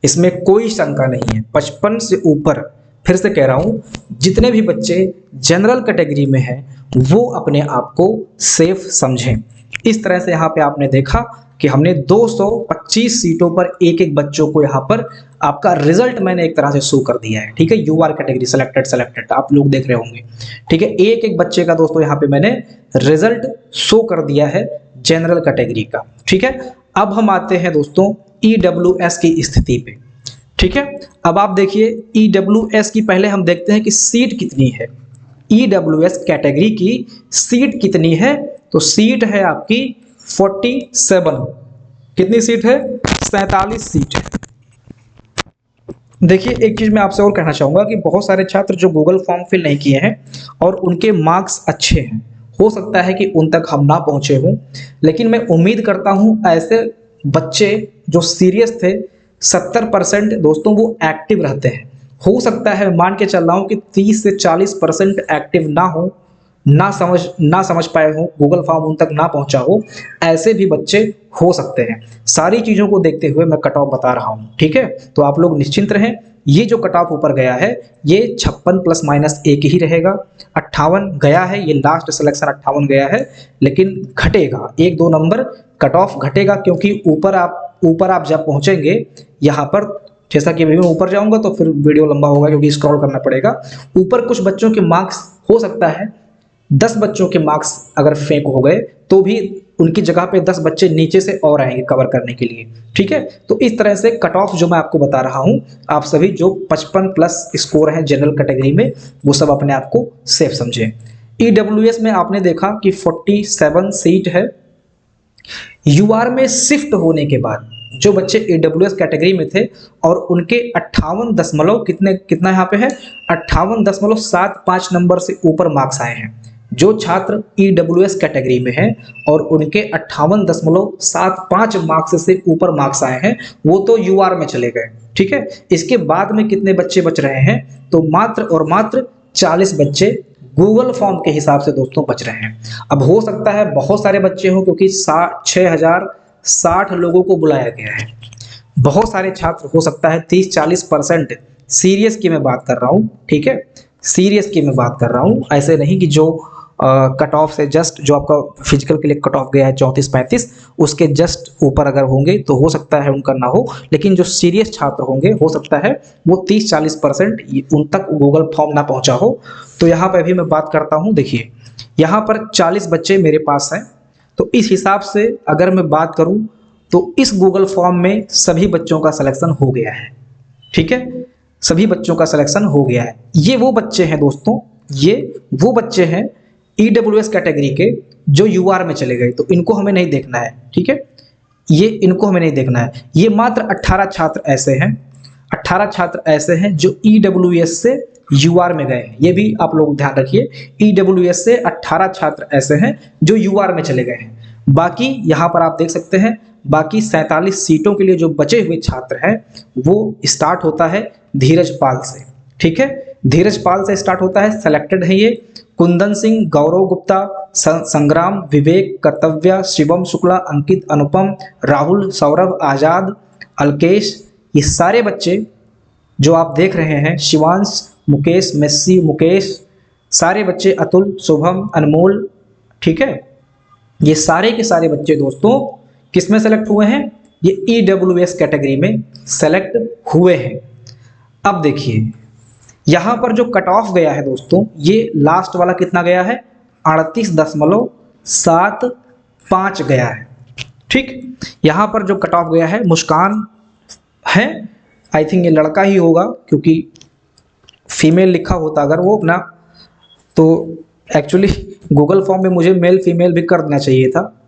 इसमें कोई शंका नहीं है। 55 से ऊपर, फिर से कह रहा हूं, जितने भी बच्चे जनरल कैटेगरी में हैं वो अपने आप को सेफ समझें। इस तरह से यहाँ पे आपने देखा कि हमने 225 सीटों पर एक एक बच्चों को यहाँ पर आपका रिजल्ट मैंने एक तरह से शो कर दिया है, ठीक है, यूआर कैटेगरी सेलेक्टेड आप लोग देख रहे होंगे, ठीक है, एक एक बच्चे का दोस्तों यहाँ पे मैंने रिजल्ट शो कर दिया है जनरल कैटेगरी का, ठीक है। अब हम आते हैं दोस्तों ईडब्ल्यूएस की स्थिति पे, ठीक है। अब आप देखिए ईडब्ल्यूएस की पहले हम देखते हैं कि सीट कितनी है, ईडब्ल्यूएस कैटेगरी की सीट कितनी है, तो सीट है आपकी 47, कितनी सीट है, 47 सीट है। देखिए एक चीज मैं आपसे और कहना चाहूंगा कि बहुत सारे छात्र जो गूगल फॉर्म फिल नहीं किए हैं और उनके मार्क्स अच्छे हैं, हो सकता है कि उन तक हम ना पहुंचे हों, लेकिन मैं उम्मीद करता हूं ऐसे बच्चे जो सीरियस थे 70% दोस्तों वो एक्टिव रहते हैं। हो सकता है मान के चल रहा हूं कि 30 से 40% एक्टिव ना हो, ना समझ पाए हो, गूगल फॉर्म उन तक ना पहुंचा हो, ऐसे भी बच्चे हो सकते हैं। सारी चीज़ों को देखते हुए मैं कट ऑफ बता रहा हूं, ठीक है, तो आप लोग निश्चिंत रहें। ये जो कट ऑफ ऊपर गया है ये 56 ± 1 ही रहेगा, 58 गया है, ये लास्ट सिलेक्शन 58 गया है, लेकिन घटेगा 1-2 नंबर कट ऑफ घटेगा, क्योंकि ऊपर आप जब पहुंचेंगे यहाँ पर, जैसा कि अभी मैं ऊपर जाऊंगा तो फिर वीडियो लंबा होगा क्योंकि स्क्रॉल करना पड़ेगा, ऊपर कुछ बच्चों के मार्क्स हो सकता है 10 बच्चों के मार्क्स अगर फेंक हो गए तो भी उनकी जगह पे 10 बच्चे नीचे से और आएंगे कवर करने के लिए, ठीक है। तो इस तरह से कट ऑफ जो मैं आपको बता रहा हूं, आप सभी जो 55+ स्कोर है जनरल कैटेगरी में वो सब अपने आप को सेफ समझें। ईडब्ल्यूएस में आपने देखा कि 47 सीट है। यूआर में शिफ्ट होने के बाद जो बच्चे ईडब्ल्यूएस कैटेगरी में थे और उनके 58 दशमलव कितना यहाँ पे है, 58.75 नंबर से ऊपर मार्क्स आए हैं, जो छात्र ईडब्ल्यूएस कैटेगरी में हैं और उनके 58.75 मार्क्स से ऊपर मार्क्स आए हैं वो तो यूआर में चले गए, ठीक है। इसके बाद में कितने बच्चे बच रहे हैं, तो मात्र और मात्र 40 बच्चे गूगल फॉर्म के हिसाब से दोस्तों बच रहे हैं। अब हो सकता है बहुत सारे बच्चे हो, क्योंकि 6060 लोगों को बुलाया गया है, बहुत सारे छात्र हो सकता है 30-40%, सीरियस की मैं बात कर रहा हूँ, ठीक है, सीरियस की मैं बात कर रहा हूँ, ऐसे नहीं कि जो कट ऑफ से जस्ट जो आपका फिजिकल के लिए कट ऑफ गया है 34-35 उसके जस्ट ऊपर अगर होंगे तो हो सकता है उनका ना हो, लेकिन जो सीरियस छात्र होंगे हो सकता है वो 30-40% उन तक गूगल फॉर्म ना पहुंचा हो। तो यहाँ पर भी मैं बात करता हूँ, देखिए यहाँ पर 40 बच्चे मेरे पास हैं, तो इस हिसाब से अगर मैं बात करूँ तो इस गूगल फॉर्म में सभी बच्चों का सिलेक्शन हो गया है, ठीक है, सभी बच्चों का सिलेक्शन हो गया है। ये वो बच्चे हैं दोस्तों, ये वो बच्चे हैं ईडब्ल्यूएस कैटेगरी के जो यूआर में चले गए, तो इनको हमें नहीं देखना है, ठीक है, ये इनको हमें नहीं देखना है। ये मात्र 18 छात्र ऐसे हैं, 18 छात्र ऐसे हैं जो ईडब्ल्यूएस से यूआर में गए हैं, ये भी आप लोग ध्यान रखिए, ईडब्ल्यूएस से 18 छात्र ऐसे हैं जो यूआर में चले गए हैं। बाकी यहाँ पर आप देख सकते हैं बाकी 47 सीटों के लिए जो बचे हुए छात्र हैं वो स्टार्ट होता है धीरज पाल से, ठीक है, धीरज पाल से स्टार्ट होता है, सेलेक्टेड है ये कुंदन सिंह, गौरव गुप्ता, संग्राम, विवेक, कर्तव्य, शिवम शुक्ला, अंकित, अनुपम, राहुल, सौरभ, आजाद, अलकेश, ये सारे बच्चे जो आप देख रहे हैं, शिवांश, मुकेश, मेस्सी, मुकेश, सारे बच्चे, अतुल, शुभम, अनमोल, ठीक है, ये सारे के सारे बच्चे दोस्तों किस में सेलेक्ट हुए हैं, ये ईडब्ल्यूएस कैटेगरी में सेलेक्ट हुए हैं। अब देखिए यहाँ पर जो कट ऑफ गया है दोस्तों, ये लास्ट वाला कितना गया है, 38.75 गया है। ठीक, यहाँ पर जो कट ऑफ गया है, मुस्कान है, आई थिंक ये लड़का ही होगा क्योंकि फीमेल लिखा होता अगर वो अपना, तो एक्चुअली गूगल फॉर्म में मुझे मेल फीमेल भी कर देना चाहिए था।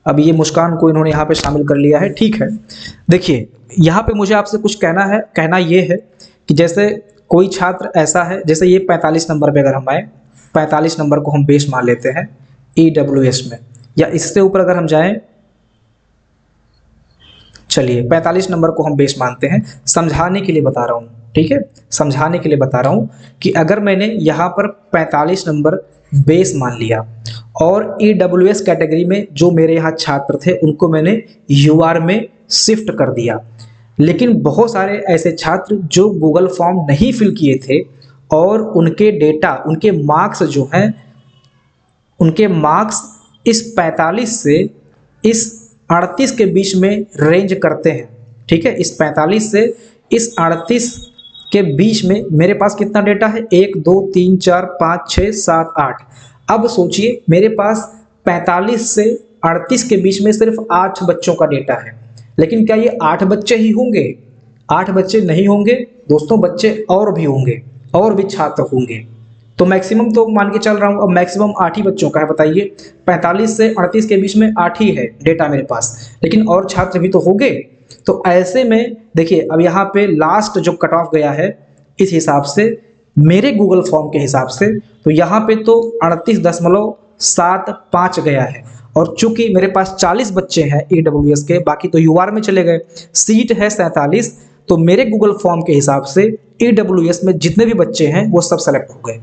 अब ये मुस्कान को इन्होंने यहाँ पे शामिल कर लिया है। ठीक है, देखिए यहाँ पे मुझे आपसे कुछ कहना ये है कि जैसे कोई छात्र ऐसा है, जैसे ये 45 नंबर पे अगर हम आए, 45 नंबर को हम बेस मान लेते हैं EWS में, या इससे ऊपर अगर हम जाएं, चलिए 45 नंबर को हम बेस मानते हैं, समझाने के लिए बता रहा हूँ। ठीक है, समझाने के लिए बता रहा हूँ कि अगर मैंने यहाँ पर 45 नंबर बेस मान लिया और EWS कैटेगरी में जो मेरे यहाँ छात्र थे उनको मैंने UR में शिफ्ट कर दिया, लेकिन बहुत सारे ऐसे छात्र जो गूगल फॉर्म नहीं फिल किए थे और उनके डेटा, उनके मार्क्स जो हैं, उनके मार्क्स इस 45 से इस 38 के बीच में रेंज करते हैं। ठीक है, इस 45 से इस 38 के बीच में मेरे पास कितना डेटा है, 1 2 3 4 5 6 7 8। अब सोचिए मेरे पास 45 से 38 के बीच में सिर्फ 8 बच्चों का डेटा है, लेकिन क्या ये 8 बच्चे ही होंगे? 8 बच्चे नहीं होंगे दोस्तों, बच्चे और भी होंगे, और भी छात्र होंगे। तो मैक्सिमम तो मान के चल रहा हूँ, अब मैक्सिमम 8 ही बच्चों का है। बताइए 45 से 38 के बीच में 8 ही है डेटा मेरे पास, लेकिन और छात्र भी तो होंगे। तो ऐसे में देखिए अब यहाँ पे लास्ट जो कट ऑफ गया है इस हिसाब से, मेरे गूगल फॉर्म के हिसाब से, तो यहाँ पे तो 38.75 गया है। और चूंकि मेरे पास 40 बच्चे हैं EWS के, बाकी तो UR में चले गए, सीट है 47, तो मेरे गूगल फॉर्म के हिसाब से EWS में जितने भी बच्चे हैं वो सब सेलेक्ट हो गए,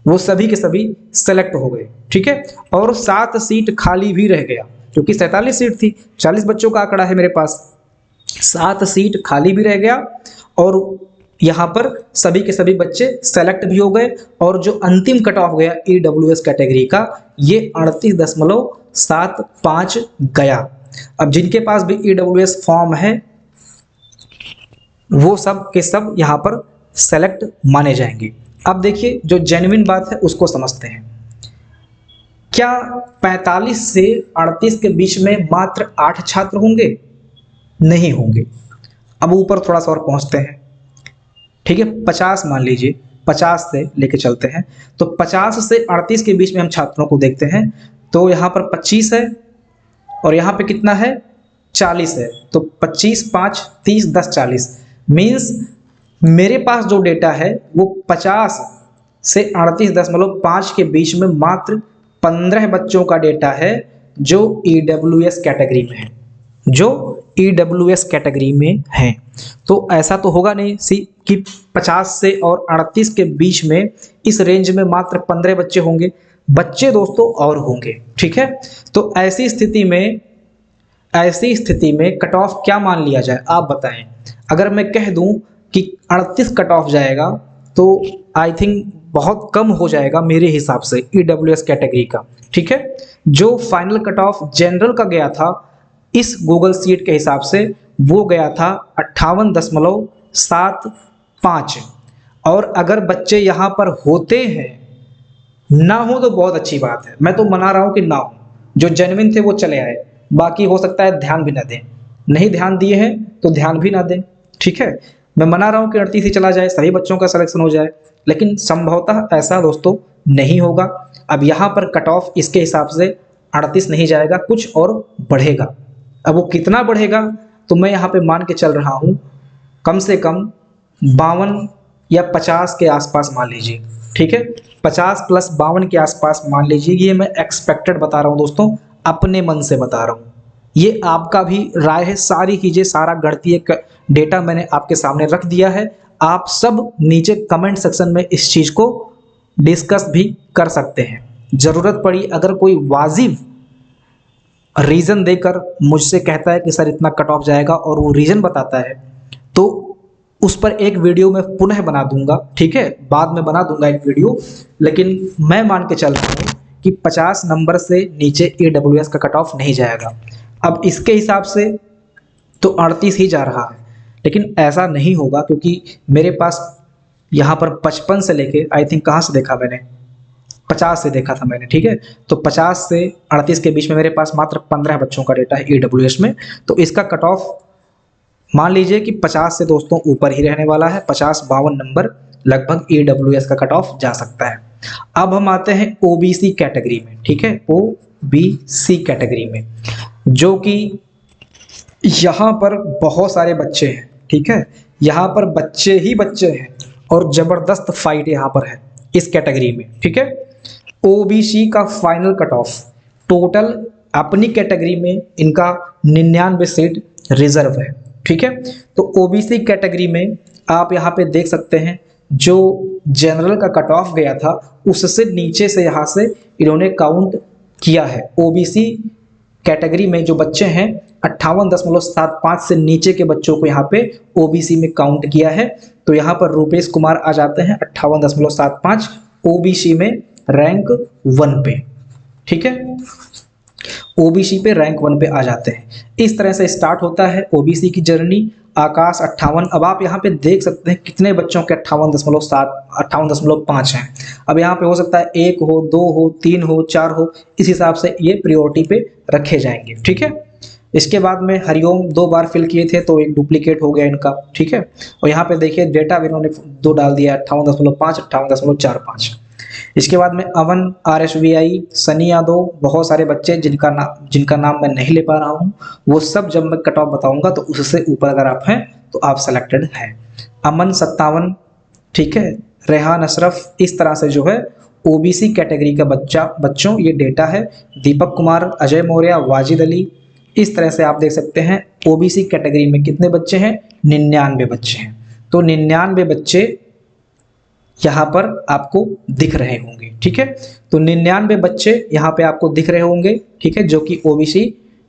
वो सभी के सभी सेलेक्ट हो गए। ठीक है, और 7 सीट खाली भी रह गया, क्योंकि 47 सीट थी, 40 बच्चों का आंकड़ा है मेरे पास, 7 सीट खाली भी रह गया और यहाँ पर सभी के सभी बच्चे सेलेक्ट भी हो गए। और जो अंतिम कट ऑफ गया EWS कैटेगरी का, ये 38.75 गया। अब जिनके पास भी EWS फॉर्म है वो सब के सब यहाँ पर सेलेक्ट माने जाएंगे। अब देखिए जो जेन्युइन बात है उसको समझते हैं। क्या 45 से 38 के बीच में मात्र 8 छात्र होंगे? नहीं होंगे। अब ऊपर थोड़ा सा और पहुंचते हैं। ठीक है, 50 मान लीजिए, 50 से लेके चलते हैं, तो 50 से 38 के बीच में हम छात्रों को देखते हैं, तो यहाँ पर 25 है और यहाँ पे कितना है, 40 है। तो 25 5 30 10 40 मीन्स मेरे पास जो डेटा है वो 50 से 38.5 के बीच में मात्र 15 बच्चों का डेटा है जो EWS कैटेगरी में है, जो EWS कैटेगरी में है। तो ऐसा तो होगा नहीं कि 50 से और 38 के बीच में इस रेंज में मात्र 15 बच्चे होंगे, बच्चे दोस्तों और होंगे। ठीक है, तो ऐसी स्थिति में कट ऑफ क्या मान लिया जाए, आप बताएं। अगर मैं कह दूं कि 38 कट ऑफ जाएगा तो आई थिंक बहुत कम हो जाएगा मेरे हिसाब से EWS कैटेगरी का। ठीक है, जो फाइनल कट ऑफ जनरल का गया था इस गूगल सीट के हिसाब से वो गया था 58.75। और अगर बच्चे यहाँ पर होते हैं, ना हो तो बहुत अच्छी बात है, मैं तो मना रहा हूँ कि ना हो, जो जेन्युइन थे वो चले आए, बाकी हो सकता है ध्यान भी ना दें, नहीं ध्यान दिए हैं तो ध्यान भी ना दें। ठीक है, मैं मना रहा हूँ कि 38 ही चला जाए, सभी बच्चों का सिलेक्शन हो जाए, लेकिन संभवतः ऐसा दोस्तों नहीं होगा। अब यहाँ पर कट ऑफ इसके हिसाब से 38 नहीं जाएगा, कुछ और बढ़ेगा। अब वो कितना बढ़ेगा तो मैं यहाँ पे मान के चल रहा हूँ कम से कम 52 या 50 के आसपास मान लीजिए। ठीक है, 50 प्लस 52 के आसपास मान लीजिए। ये मैं एक्सपेक्टेड बता रहा हूँ दोस्तों, अपने मन से बता रहा हूँ, ये आपका भी राय है। सारी चीज़ें, सारा गणितीय डेटा मैंने आपके सामने रख दिया है। आप सब नीचे कमेंट सेक्शन में इस चीज़ को डिस्कस भी कर सकते हैं। ज़रूरत पड़ी अगर कोई वाजिब रीज़न देकर मुझसे कहता है कि सर इतना कट ऑफ जाएगा और वो रीज़न बताता है, तो उस पर एक वीडियो मैं पुनः बना दूंगा। ठीक है, बाद में बना दूंगा एक वीडियो, लेकिन मैं मान के चल रहा हूँ कि 50 नंबर से नीचे EWS का कट ऑफ नहीं जाएगा। अब इसके हिसाब से तो 38 ही जा रहा है, लेकिन ऐसा नहीं होगा क्योंकि मेरे पास यहाँ पर 55 से लेके आई थिंक कहाँ से देखा मैंने, 50 से देखा था मैंने, ठीक है। तो 50 से 38 के बीच में मेरे पास मात्र 15 बच्चों का डेटा है ईडब्ल्यूएस में। तो इसका कट ऑफ मान लीजिए कि 50 से दोस्तों ऊपर ही रहने वाला है, 50-52 नंबर लगभग ईडब्ल्यूएस का कट ऑफ जा सकता है। अब हम आते हैं ओबीसी कैटेगरी में, ठीक है, ओबीसी कैटेगरी में, जो कि यहाँ पर बहुत सारे बच्चे हैं, ठीक है, यहाँ पर बच्चे ही बच्चे हैं और जबरदस्त फाइट यहाँ पर है इस कैटेगरी में, ठीक है। ओबीसी का फाइनल कट ऑफ टोटल अपनी कैटेगरी में इनका 99 सीट रिजर्व है, ठीक है। तो ओबीसी कैटेगरी में आप यहाँ पे देख सकते हैं जो जनरल का कट ऑफ गया था उससे नीचे से यहाँ से इन्होंने काउंट किया है। ओबीसी कैटेगरी में जो बच्चे हैं 58.75 से नीचे के बच्चों को यहाँ पे ओबीसी में काउंट किया है। तो यहाँ पर रूपेश कुमार आ जाते हैं 58.75 ओबीसी में रैंक 1 पे, ठीक है, ओबीसी पे रैंक 1 पे आ जाते हैं। इस तरह से स्टार्ट होता है ओबीसी की जर्नी। आकाश 58, अब आप यहाँ पे देख सकते हैं कितने बच्चों के 58.5 हैं। अब यहाँ पे हो सकता है 1 हो, 2 हो, 3 हो, 4 हो, इस हिसाब से ये प्रायोरिटी पे रखे जाएंगे, ठीक है। इसके बाद में हरिओम 2 बार फिल किए थे तो एक डुप्लीकेट हो गया इनका, ठीक है। और यहाँ पे देखिए डेटा भी इन्होंने 2 डाल दिया, 58.5, 58.45। इसके बाद में अवन, RSVI, सनी यादव, बहुत सारे बच्चे जिनका नाम मैं नहीं ले पा रहा हूँ, वो सब जब मैं कट ऑफ बताऊंगा तो उससे ऊपर अगर आप हैं तो आप सेलेक्टेड हैं। अमन 57, ठीक है, रेहान अशरफ, इस तरह से जो है ओबीसी कैटेगरी का बच्चों ये डेटा है। दीपक कुमार, अजय मौर्य, वाजिद अली, इस तरह से आप देख सकते हैं ओबीसी कैटेगरी में कितने बच्चे हैं, 99 बच्चे हैं। तो 99 बच्चे यहाँ पर आपको दिख रहे होंगे, ठीक है। तो 99 बच्चे यहाँ पे आपको दिख रहे होंगे, ठीक है, जो कि ओबीसी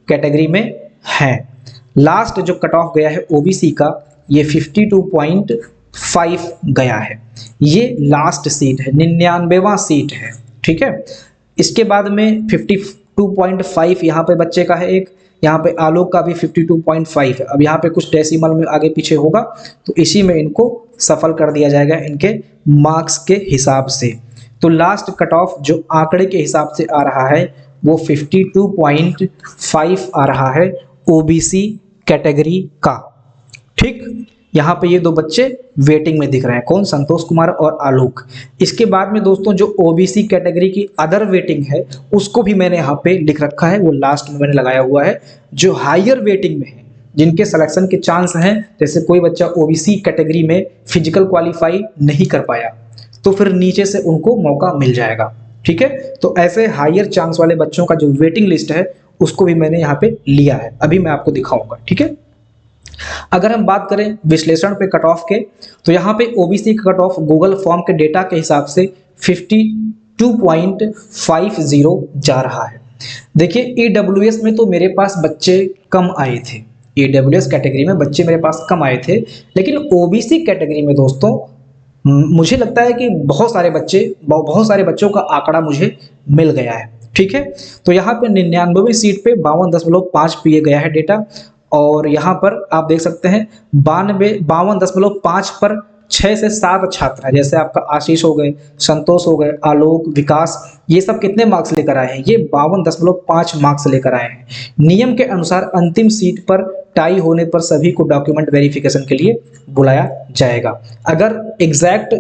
कैटेगरी में हैं। लास्ट जो कट ऑफ गया है ओबीसी का ये 52.5 गया है, ये लास्ट सीट है, 99वां सीट है, ठीक है। इसके बाद में 52.5 यहाँ पे बच्चे का है एक, यहाँ पे आलोक का भी 52.5 है। अब यहाँ पे कुछ डेसिमल में आगे पीछे होगा तो इसी में इनको सफल कर दिया जाएगा इनके मार्क्स के हिसाब से। तो लास्ट कट ऑफ जो आंकड़े के हिसाब से आ रहा है वो 52.5 आ रहा है ओबीसी कैटेगरी का, ठीक। यहाँ पे ये 2 बच्चे वेटिंग में दिख रहे हैं, कौन, संतोष कुमार और आलोक। इसके बाद में दोस्तों जो ओबीसी कैटेगरी की अदर वेटिंग है उसको भी मैंने यहाँ पे लिख रखा है, वो लास्ट में मैंने लगाया हुआ है। जो हायर वेटिंग में है, जिनके सिलेक्शन के चांस हैं, जैसे कोई बच्चा ओबीसी कैटेगरी में फिजिकल क्वालिफाई नहीं कर पाया तो फिर नीचे से उनको मौका मिल जाएगा, ठीक है। तो ऐसे हायर चांस वाले बच्चों का जो वेटिंग लिस्ट है उसको भी मैंने यहाँ पे लिया है, अभी मैं आपको दिखाऊंगा, ठीक है। अगर हम बात करें विश्लेषण पे कट ऑफ के तो यहाँ पे ओबीसी का कट ऑफ गूगल फॉर्म के डेटा के हिसाब से 52.50 जा रहा है। देखिए ईडब्ल्यूएस में तो मेरे पास बच्चे कम आए थे, ईडब्ल्यूएस कैटेगरी में बच्चे मेरे पास कम आए थे, लेकिन ओबीसी कैटेगरी में दोस्तों मुझे लगता है कि बहुत सारे बच्चों का आंकड़ा मुझे मिल गया है, ठीक है। तो यहाँ पे 99वीं सीट पे 52.5 पिए गया है डेटा, और यहाँ पर आप देख सकते हैं 52.5 पर 6 से 7 छात्र हैं, जैसे आपका आशीष हो गए, संतोष हो गए, आलोक, विकास, ये सब कितने मार्क्स लेकर आए हैं, ये 52.5 मार्क्स लेकर आए हैं। नियम के अनुसार अंतिम सीट पर टाई होने पर सभी को डॉक्यूमेंट वेरिफिकेशन के लिए बुलाया जाएगा। अगर एग्जैक्ट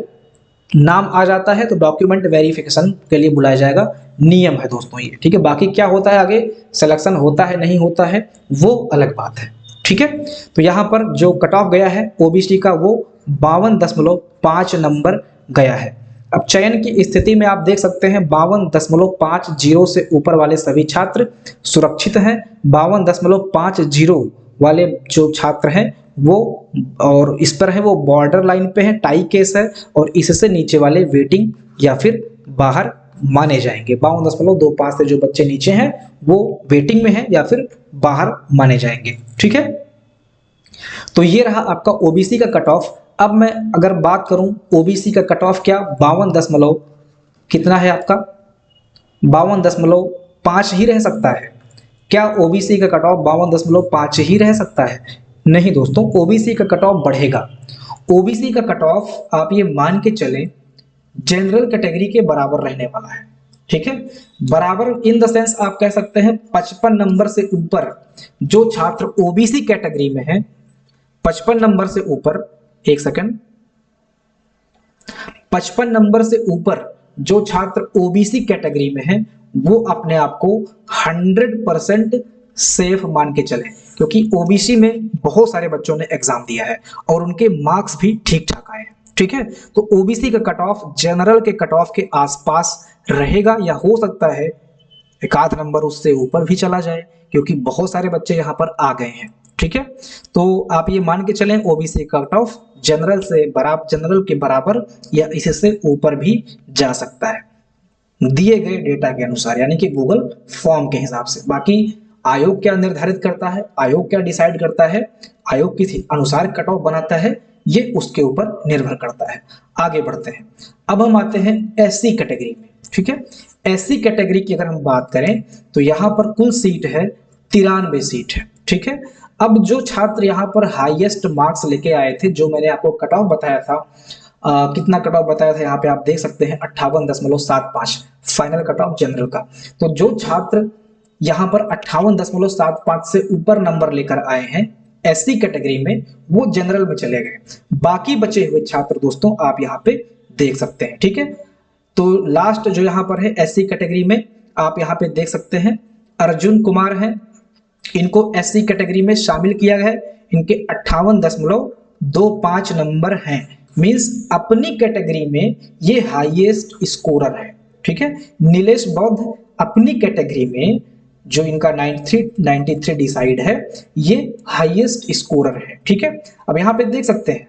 नाम आ जाता है तो डॉक्यूमेंट वेरिफिकेशन के लिए बुलाया जाएगा, नियम है दोस्तों ये, ठीक है। बाकी क्या होता है आगे सिलेक्शन होता है नहीं होता है वो अलग बात है, ठीक है। तो यहाँ पर जो कट ऑफ गया है ओबीसी का वो 52.5 नंबर गया है। अब चयन की स्थिति में आप देख सकते हैं 52.50 से ऊपर वाले सभी छात्र सुरक्षित हैं, 52.50 वाले जो छात्र हैं वो और इस पर है वो बॉर्डर लाइन पे है, टाई केस है, और इससे नीचे वाले वेटिंग या फिर बाहर माने जाएंगे। 52.25 से जो बच्चे नीचे हैं वो वेटिंग में हैं या फिर बाहर माने जाएंगे, ठीक है। तो ये रहा आपका ओबीसी का कट ऑफ। अब मैं अगर बात करूं ओबीसी का कट ऑफ क्या 52 कितना है आपका 52.5 ही रह सकता है क्या? ओबीसी का कट ऑफ 52.5 ही रह सकता है? नहीं दोस्तों, ओबीसी का कट ऑफ बढ़ेगा। ओबीसी का कट ऑफ आप ये मान के चलें जनरल कैटेगरी के बराबर रहने वाला है। ठीक है, बराबर इन द सेंस आप कह सकते हैं 55 नंबर से ऊपर जो छात्र ओबीसी कैटेगरी में है, 55 नंबर से ऊपर, एक सेकंड, 55 नंबर से ऊपर जो छात्र ओबीसी कैटेगरी में है वो अपने आप को 100% सेफ मान के चले, क्योंकि ओबीसी में बहुत सारे बच्चों ने एग्जाम दिया है और उनके मार्क्स भी ठीक ठाक आए हैं। ठीक है, तो ओबीसी का कट ऑफ जनरल के कट ऑफ के आसपास रहेगा, या हो सकता है एक आध नंबर उससे ऊपर भी चला जाए, क्योंकि बहुत सारे बच्चे यहाँ पर आ गए हैं। ठीक है, तो आप ये मान के चलें ओबीसी कट ऑफ जनरल से बराबर, जनरल के बराबर या इससे ऊपर भी जा सकता है दिए गए डेटा के अनुसार, यानी कि गूगल फॉर्म के हिसाब से। बाकी आयोग क्या निर्धारित करता है, आयोग क्या डिसाइड करता है, आयोग किस अनुसार कट ऑफ बनाता है, ये उसके ऊपर निर्भर करता है। आगे बढ़ते हैं, अब हम आते हैं एससी कैटेगरी में। ठीक है, एससी कैटेगरी की अगर हम बात करें तो यहाँ पर कुल सीट है 93 सीट है। ठीक है, अब जो छात्र यहाँ पर हाईएस्ट मार्क्स लेके आए थे, जो मैंने आपको कट ऑफ बताया था, कितना कट ऑफ बताया था यहाँ पे आप देख सकते हैं 58.75 फाइनल कट ऑफ जनरल का। तो जो छात्र यहाँ पर 58.75 से ऊपर नंबर लेकर आए हैं एससी कैटेगरी में, वो जनरल में चले गए। बाकी बचे हुए छात्र दोस्तों आप यहाँ पे देख सकते हैं। ठीक है, तो लास्ट जो यहाँ पर है एससी कैटेगरी में आप यहाँ पे देख सकते हैं अर्जुन कुमार हैं, इनको एससी कैटेगरी में शामिल किया गया है। इनके 58.25 नंबर हैं, मींस अपनी कैटेगरी में ये हाईएस्ट स्कोरर है। ठीक है, नीलेश बौद्ध अपनी कैटेगरी में जो इनका 93 डिसाइड है, ये हाईएस्ट स्कोरर है। ठीक है, अब यहाँ पे देख सकते हैं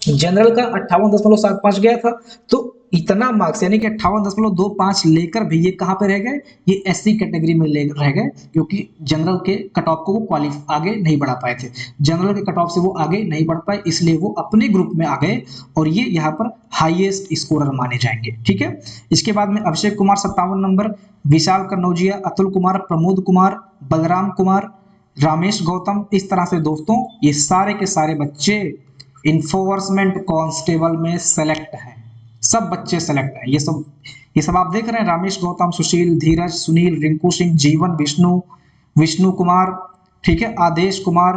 जनरल का 58.75 गया था, तो इतना मार्क्स यानी कि 58.25 लेकर भी ये कहां पे रह गए, ये एससी कैटेगरी में रह गए, क्योंकि जनरल के कट ऑफ को वो क्वालिफाई आगे नहीं बढ़ा पाए थे। जनरल के कट ऑफ से वो आगे नहीं बढ़ पाए, इसलिए वो अपने ग्रुप में आ गए और ये यहाँ पर हाईएस्ट स्कोरर माने जाएंगे। ठीक है, इसके बाद में अभिषेक कुमार 57 नंबर, विशाल कनौजिया, अतुल कुमार, प्रमोद कुमार, बलराम कुमार, रामेश गौतम, इस तरह से दोस्तों ये सारे के सारे बच्चे इन्फोर्समेंट कांस्टेबल में सेलेक्ट हैं। सब बच्चे सेलेक्ट हैं, ये सब आप देख रहे हैं, रामेश गौतम, सुशील, धीरज, सुनील, रिंकू सिंह, जीवन, विष्णु कुमार, ठीक है, आदेश कुमार,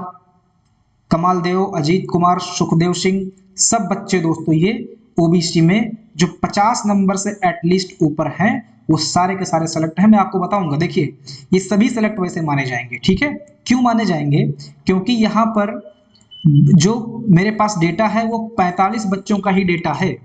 कमाल देव, अजीत कुमार, सुखदेव सिंह, सब बच्चे दोस्तों ये ओबीसी में जो 50 नंबर से एटलीस्ट ऊपर हैं वो सारे के सारे सेलेक्ट हैं। मैं आपको बताऊंगा, देखिए ये सभी सेलेक्ट वैसे माने जाएंगे। ठीक है, क्यों माने जाएंगे, क्योंकि यहाँ पर जो मेरे पास डेटा है वो 45 बच्चों का ही डेटा है।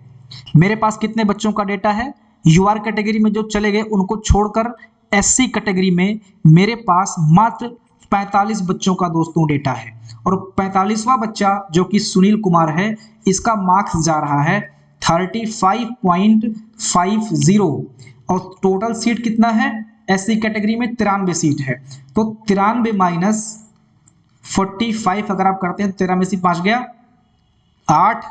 मेरे पास कितने बच्चों का डेटा है, यूआर कैटेगरी में जो चले गए उनको छोड़कर एससी कैटेगरी में मेरे पास मात्र 45 बच्चों का दोस्तों डेटा है, और 45वां बच्चा जो कि सुनील कुमार है, इसका मार्क्स जा रहा है 35.50 और टोटल सीट कितना है एससी कैटेगरी में 93 सीट है। तो 93 माइनस 45 अगर आप करते हैं, 13 में से 5 गया 8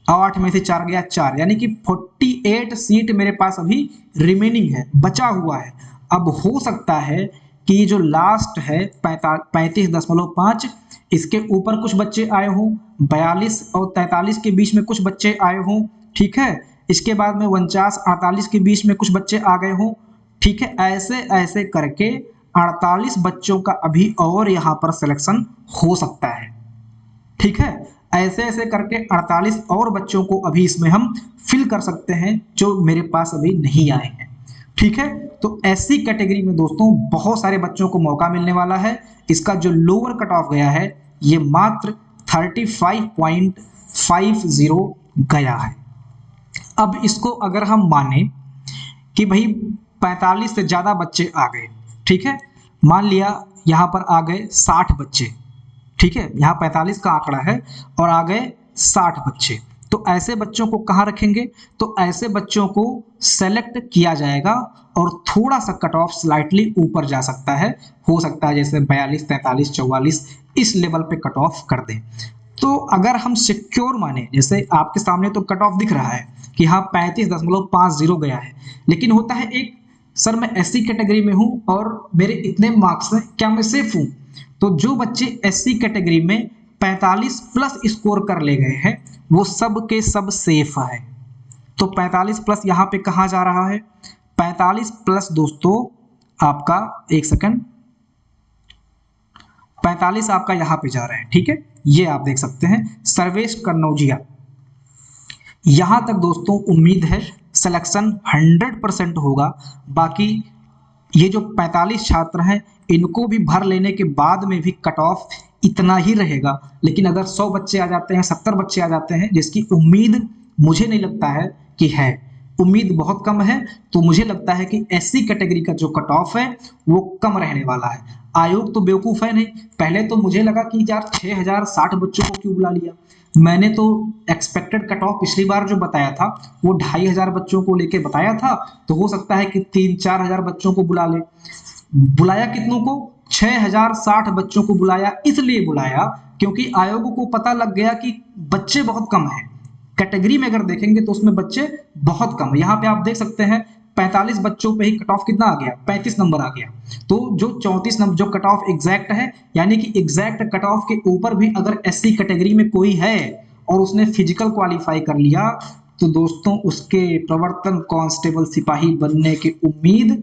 और 8 में से 4 गया 4, यानी कि 48 सीट मेरे पास अभी रिमेनिंग है, बचा हुआ है। अब हो सकता है कि ये जो लास्ट है 35.5, इसके ऊपर कुछ बच्चे आए हों, 42 और 43 के बीच में कुछ बच्चे आए हों। ठीक है, इसके बाद में 49-48 के बीच में कुछ बच्चे आ गए हों। ठीक है, ऐसे ऐसे करके 48 बच्चों का अभी और यहाँ पर सिलेक्शन हो सकता है। ठीक है, ऐसे ऐसे करके 48 और बच्चों को अभी इसमें हम फिल कर सकते हैं जो मेरे पास अभी नहीं आए हैं। ठीक है, तो एससी कैटेगरी में दोस्तों बहुत सारे बच्चों को मौका मिलने वाला है। इसका जो लोअर कट ऑफ गया है ये मात्र 35.50 गया है। अब इसको अगर हम माने कि भाई 45 से ज़्यादा बच्चे आ गए, ठीक है, मान लिया यहाँ पर आ गए 60 बच्चे, ठीक है, यहाँ 45 का आंकड़ा है और आ गए 60 बच्चे, तो ऐसे बच्चों को कहाँ रखेंगे, तो ऐसे बच्चों को सेलेक्ट किया जाएगा और थोड़ा सा कट ऑफ स्लाइटली ऊपर जा सकता है, हो सकता है जैसे 42, 43, 44 इस लेवल पे कट ऑफ कर दें। तो अगर हम सिक्योर माने, जैसे आपके सामने तो कट ऑफ दिख रहा है कि हाँ 35.50 गया है, लेकिन होता है एक, सर मैं एससी कैटेगरी में हूँ और मेरे इतने मार्क्स हैं, क्या मैं सेफ हूँ, तो जो बच्चे एससी कैटेगरी में 45 प्लस स्कोर कर ले गए हैं वो सब के सब सेफ है। तो 45 प्लस यहाँ पे कहाँ जा रहा है? 45 प्लस दोस्तों आपका, एक सेकंड, 45 आपका यहाँ पे जा रहे हैं, ठीक है, ये आप देख सकते हैं सर्वेश कन्नौजिया। यहाँ तक दोस्तों उम्मीद है सिलेक्शन 100% होगा। बाकी ये जो 45 छात्र हैं इनको भी भर लेने के बाद में भी कट ऑफ इतना ही रहेगा। लेकिन अगर 100 बच्चे आ जाते हैं, 70 बच्चे आ जाते हैं, जिसकी उम्मीद मुझे नहीं लगता है कि है, उम्मीद बहुत कम है, तो मुझे लगता है कि एससी कैटेगरी का जो कट ऑफ है वो कम रहने वाला है। आयोग तो बेवकूफ़ है नहीं। पहले तो मुझे लगा कि यार 6060 बच्चों को क्यों बुला लिया। मैंने तो एक्सपेक्टेड कट ऑफ पिछली बार जो बताया था वो 2500 बच्चों को लेके बताया था, तो हो सकता है कि 3-4 हजार बच्चों को बुला ले। बुलाया कितनों को? 6060 बच्चों को बुलाया। इसलिए बुलाया क्योंकि आयोग को पता लग गया कि बच्चे बहुत कम हैं। कैटेगरी में अगर देखेंगे तो उसमें बच्चे बहुत कम है। यहाँ पे आप देख सकते हैं 45 बच्चों पे ही कट ऑफ कितना आ गया? 35 नंबर आ गया। तो जो 34 नंबर जो कट ऑफ एग्जैक्ट है, यानी कि एग्जैक्ट कट ऑफ के ऊपर भी अगर एससी कैटेगरी में कोई है और उसने फिजिकल क्वालिफाई कर लिया तो दोस्तों उसके प्रवर्तन कांस्टेबल सिपाही बनने की उम्मीद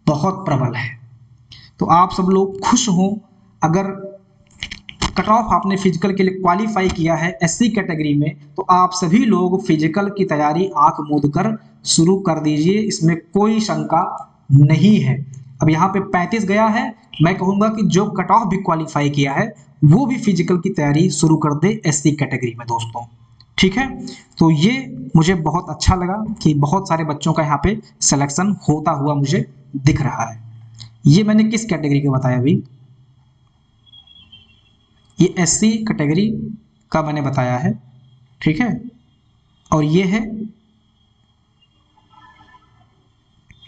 बहुत प्रबल है। तो आप सब लोग खुश हो अगर कट ऑफ आपने फिजिकल के लिए क्वालिफाई किया है एससी कैटेगरी में, तो आप सभी लोग फिजिकल की तैयारी आंख मूंद कर शुरू कर दीजिए, इसमें कोई शंका नहीं है। अब यहाँ पे 35 गया है, मैं कहूँगा कि जो कट ऑफ भी क्वालिफाई किया है वो भी फिजिकल की तैयारी शुरू कर दे एससी कैटेगरी में दोस्तों, ठीक है। तो ये मुझे बहुत अच्छा लगा कि बहुत सारे बच्चों का यहाँ पे सिलेक्शन होता हुआ मुझे दिख रहा है। ये मैंने किस कैटेगरी के बताया अभी? ये एससी कैटेगरी का मैंने बताया है, ठीक है। और ये है,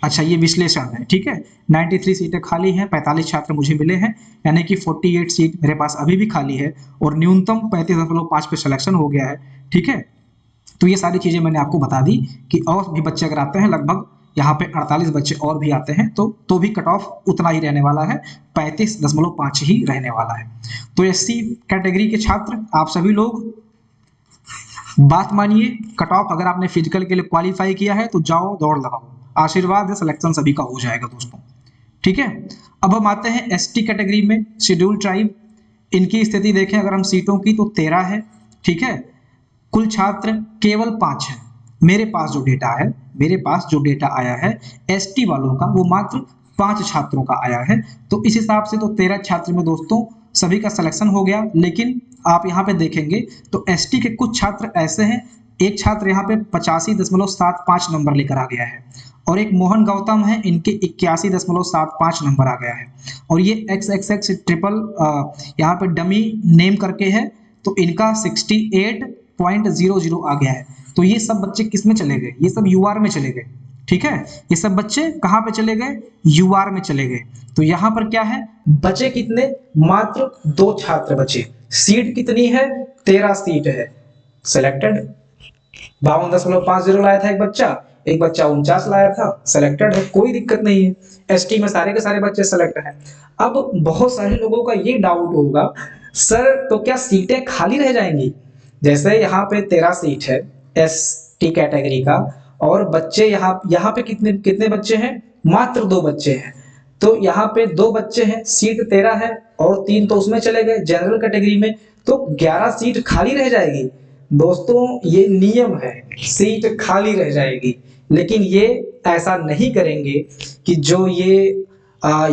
अच्छा ये विश्लेषण है, ठीक है। 93 सीटें खाली हैं, 45 छात्र मुझे मिले हैं, यानी कि 48 सीट मेरे पास अभी भी खाली है और न्यूनतम 35.5 पे सिलेक्शन हो गया है, ठीक है। तो ये सारी चीज़ें मैंने आपको बता दी कि और भी बच्चे अगर आते हैं, लगभग यहाँ पे 48 बच्चे और भी आते हैं तो भी कट ऑफ उतना ही रहने वाला है, 35.5 ही रहने वाला है। तो एससी कैटेगरी के छात्र आप सभी लोग बात मानिए, कट ऑफ अगर आपने फिजिकल के लिए क्वालिफाई किया है तो जाओ दौड़ लगाओ, आशीर्वाद है, सिलेक्शन सभी का हो जाएगा दोस्तों, ठीक है। अब हम आते हैं एसटी कैटेगरी में, शेड्यूल ट्राइब। इनकी स्थिति देखें अगर हम सीटों की तो 13 है, ठीक है। कुल छात्र केवल 5 है। मेरे पास जो डेटा आया है एसटी वालों का वो मात्र 5 छात्रों का आया है। तो इस हिसाब से तो 13 छात्र में दोस्तों सभी का सिलेक्शन हो गया। लेकिन आप यहाँ पे देखेंगे तो एसटी के कुछ छात्र ऐसे हैं, एक छात्र यहाँ पे 85.75 नंबर लेकर आ गया है और एक मोहन गौतम है, इनके 81.75 नंबर आ गया है। और ये XXX ट्रिपल यहाँ पे डमी नेम करके है, तो इनका 68.00 आ गया है। तो ये सब बच्चे किस में चले गए? ये सब यूआर में चले गए, ठीक है। ये सब बच्चे कहाँ पे चले गए? यूआर में चले गए। तो यहाँ पर क्या है, बचे कितने? मात्र 2 छात्र बचे। सीट कितनी है? 13 सीट है। सिलेक्टेड 52.50 लाया था एक बच्चा 49 लाया था, सिलेक्टेड है, कोई दिक्कत नहीं है। एसटी में सारे के सारे बच्चे सिलेक्ट हैं। अब बहुत सारे लोगों का ये डाउट होगा, सर तो क्या सीटें खाली रह जाएंगी? जैसे यहाँ पे 13 सीट है एसटी कैटेगरी का और बच्चे यहाँ पे कितने बच्चे हैं? मात्र 2 बच्चे हैं। तो यहाँ पे 2 बच्चे हैं, सीट 13 है और 3 तो उसमें चले गए जनरल कैटेगरी में, तो 11 सीट खाली रह जाएगी। दोस्तों ये नियम है, सीट खाली रह जाएगी। लेकिन ये ऐसा नहीं करेंगे कि जो ये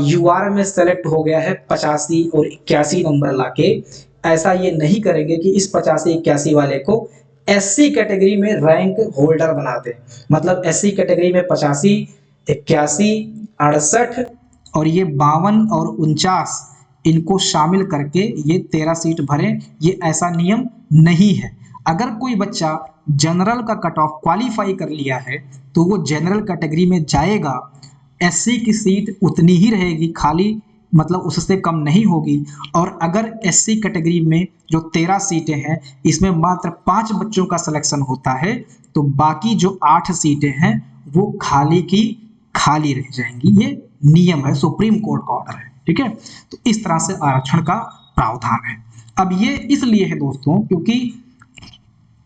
यूआर में सेलेक्ट हो गया है 85 और 81 नंबर लाके, ऐसा ये नहीं करेंगे कि इस 85-81 वाले को एससी कैटेगरी में रैंक होल्डर बना दे। मतलब एससी कैटेगरी में 85, 81, 68 और ये 52 और 49 इनको शामिल करके ये 13 सीट भरें, ये ऐसा नियम नहीं है। अगर कोई बच्चा जनरल का कट ऑफ क्वालिफाई कर लिया है तो वो जनरल कैटेगरी में जाएगा, एससी की सीट उतनी ही रहेगी खाली, मतलब उससे कम नहीं होगी। और अगर एससी कैटेगरी में जो 13 सीटें हैं इसमें मात्र 5 बच्चों का सिलेक्शन होता है तो बाकी जो 8 सीटें हैं वो खाली की खाली रह जाएंगी। ये नियम है, सुप्रीम कोर्ट का ऑर्डर है, ठीक है। ठीक है। तो इस तरह से आरक्षण का प्रावधान है। अब ये इसलिए है दोस्तों क्योंकि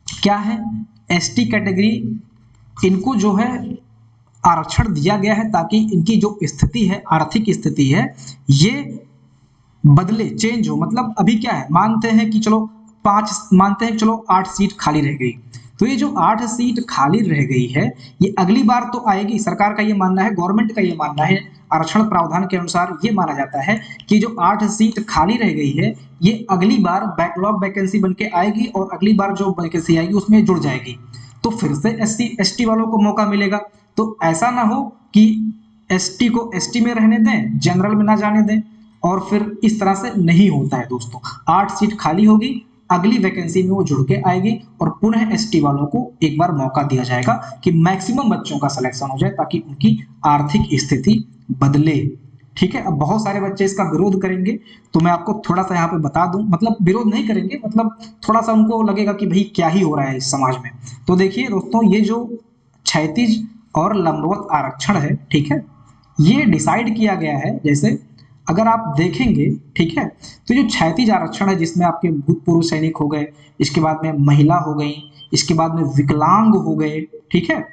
क्या है, एसटी कैटेगरी इनको जो है आरक्षण दिया गया है ताकि इनकी जो स्थिति है, आर्थिक स्थिति है, ये बदले, चेंज हो। मतलब अभी क्या है, मानते हैं कि चलो 8 सीट खाली रह गई, तो ये जो 8 सीट खाली रह गई है ये अगली बार तो आएगी। सरकार का ये मानना है, गवर्नमेंट का ये मानना है, आरक्षण प्रावधान के अनुसार ये माना जाता है कि जो 8 सीट खाली रह गई है ये अगली बार बैकलॉग वैकेंसी बन के आएगी और अगली बार जो वैकेंसी आएगी उसमें जुड़ जाएगी, तो फिर से एससी एसटी वालों को मौका मिलेगा। तो ऐसा ना हो कि एसटी को एसटी में रहने दें, जनरल में ना जाने दें, और फिर इस तरह से नहीं होता है दोस्तों। 8 सीट खाली होगी, अगली वैकेंसी में वो जुड़ के आएगी और पुनः एसटी वालों को एक बार मौका दिया जाएगा कि मैक्सिमम बच्चों का सिलेक्शन हो जाए ताकि उनकी आर्थिक स्थिति बदले। ठीक है। अब बहुत सारे बच्चे इसका विरोध करेंगे, तो मैं आपको थोड़ा सा यहाँ पे बता दूं, मतलब विरोध नहीं करेंगे, मतलब थोड़ा सा उनको लगेगा कि भाई क्या ही हो रहा है इस समाज में। तो देखिए दोस्तों, ये जो क्षैतिज और लंबवत आरक्षण है, ठीक है, ये डिसाइड किया गया है। जैसे अगर आप देखेंगे, ठीक है, तो जो क्षैतिज आरक्षण है जिसमें आपके भूतपूर्व सैनिक हो गए, इसके बाद में महिला हो गई, इसके बाद में विकलांग हो गए, ठीक है,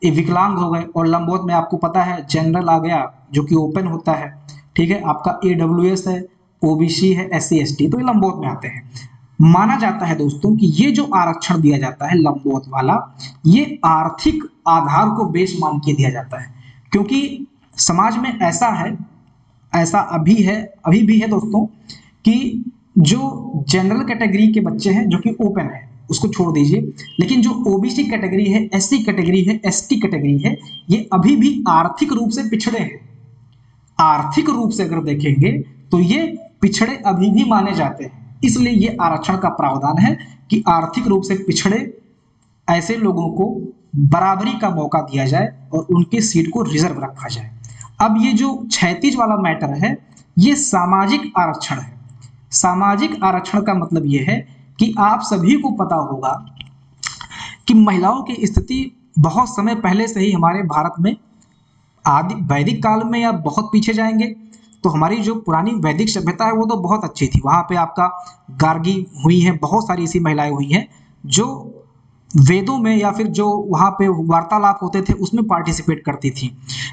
ये विकलांग हो गए, और लंबवत में आपको पता है जनरल आ गया जो कि ओपन होता है, ठीक है, आपका ईडब्ल्यूएस है, ओबीसी है, एससी एसटी, तो ये लंबवत में आते हैं। माना जाता है दोस्तों कि ये जो आरक्षण दिया जाता है लंबवत वाला, ये आर्थिक आधार को बेस मान के दिया जाता है, क्योंकि समाज में ऐसा है, ऐसा अभी भी है दोस्तों, कि जो जनरल कैटेगरी के बच्चे हैं जो कि ओपन है उसको छोड़ दीजिए, लेकिन जो ओबीसी कैटेगरी है, एससी कैटेगरी है, एसटी कैटेगरी है, ये अभी भी आर्थिक रूप से पिछड़े हैं। आर्थिक रूप से अगर देखेंगे तो ये पिछड़े अभी भी माने जाते हैं, इसलिए ये आरक्षण का प्रावधान है कि आर्थिक रूप से पिछड़े ऐसे लोगों को बराबरी का मौका दिया जाए और उनकी सीट को रिजर्व रखा जाए। अब ये जो क्षैतिज वाला मैटर है ये सामाजिक आरक्षण है। सामाजिक आरक्षण का मतलब ये है कि आप सभी को पता होगा कि महिलाओं की स्थिति बहुत समय पहले से ही हमारे भारत में, आदि वैदिक काल में या बहुत पीछे जाएंगे तो हमारी जो पुरानी वैदिक सभ्यता है वो तो बहुत अच्छी थी। वहां पे आपका गार्गी हुई है, बहुत सारी ऐसी महिलाएं हुई हैं जो वेदों में या फिर जो वहां पे वार्तालाप होते थे उसमें पार्टिसिपेट करती थी।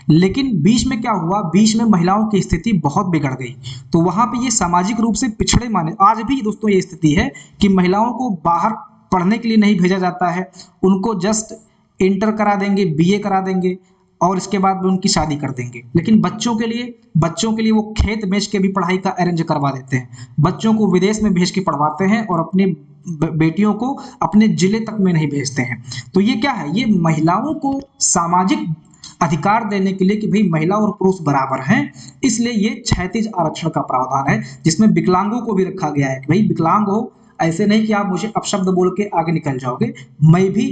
लेकिन बीच में क्या हुआ, बीच में महिलाओं की स्थिति बहुत बिगड़ गई, तो वहां पे ये सामाजिक रूप से पिछड़े माने। आज भी दोस्तों ये स्थिति है कि महिलाओं को बाहर पढ़ने के लिए नहीं भेजा जाता है, उनको जस्ट इंटर करा देंगे, बीए करा देंगे और इसके बाद में उनकी शादी कर देंगे। लेकिन बच्चों के लिए वो खेत बेच के भी पढ़ाई का अरेंज करवा देते हैं, बच्चों को विदेश में भेज के पढ़वाते हैं और अपने बेटियों को अपने जिले तक में नहीं भेजते हैं। तो ये क्या है, ये महिलाओं को सामाजिक अधिकार देने के लिए कि भाई महिला और पुरुष बराबर हैं, इसलिए ये क्षैतिज आरक्षण का प्रावधान है जिसमें विकलांगों को भी रखा गया है कि भाई विकलांग हो, ऐसे नहीं कि आप मुझे अपशब्द बोल के आगे निकल जाओगे, मैं भी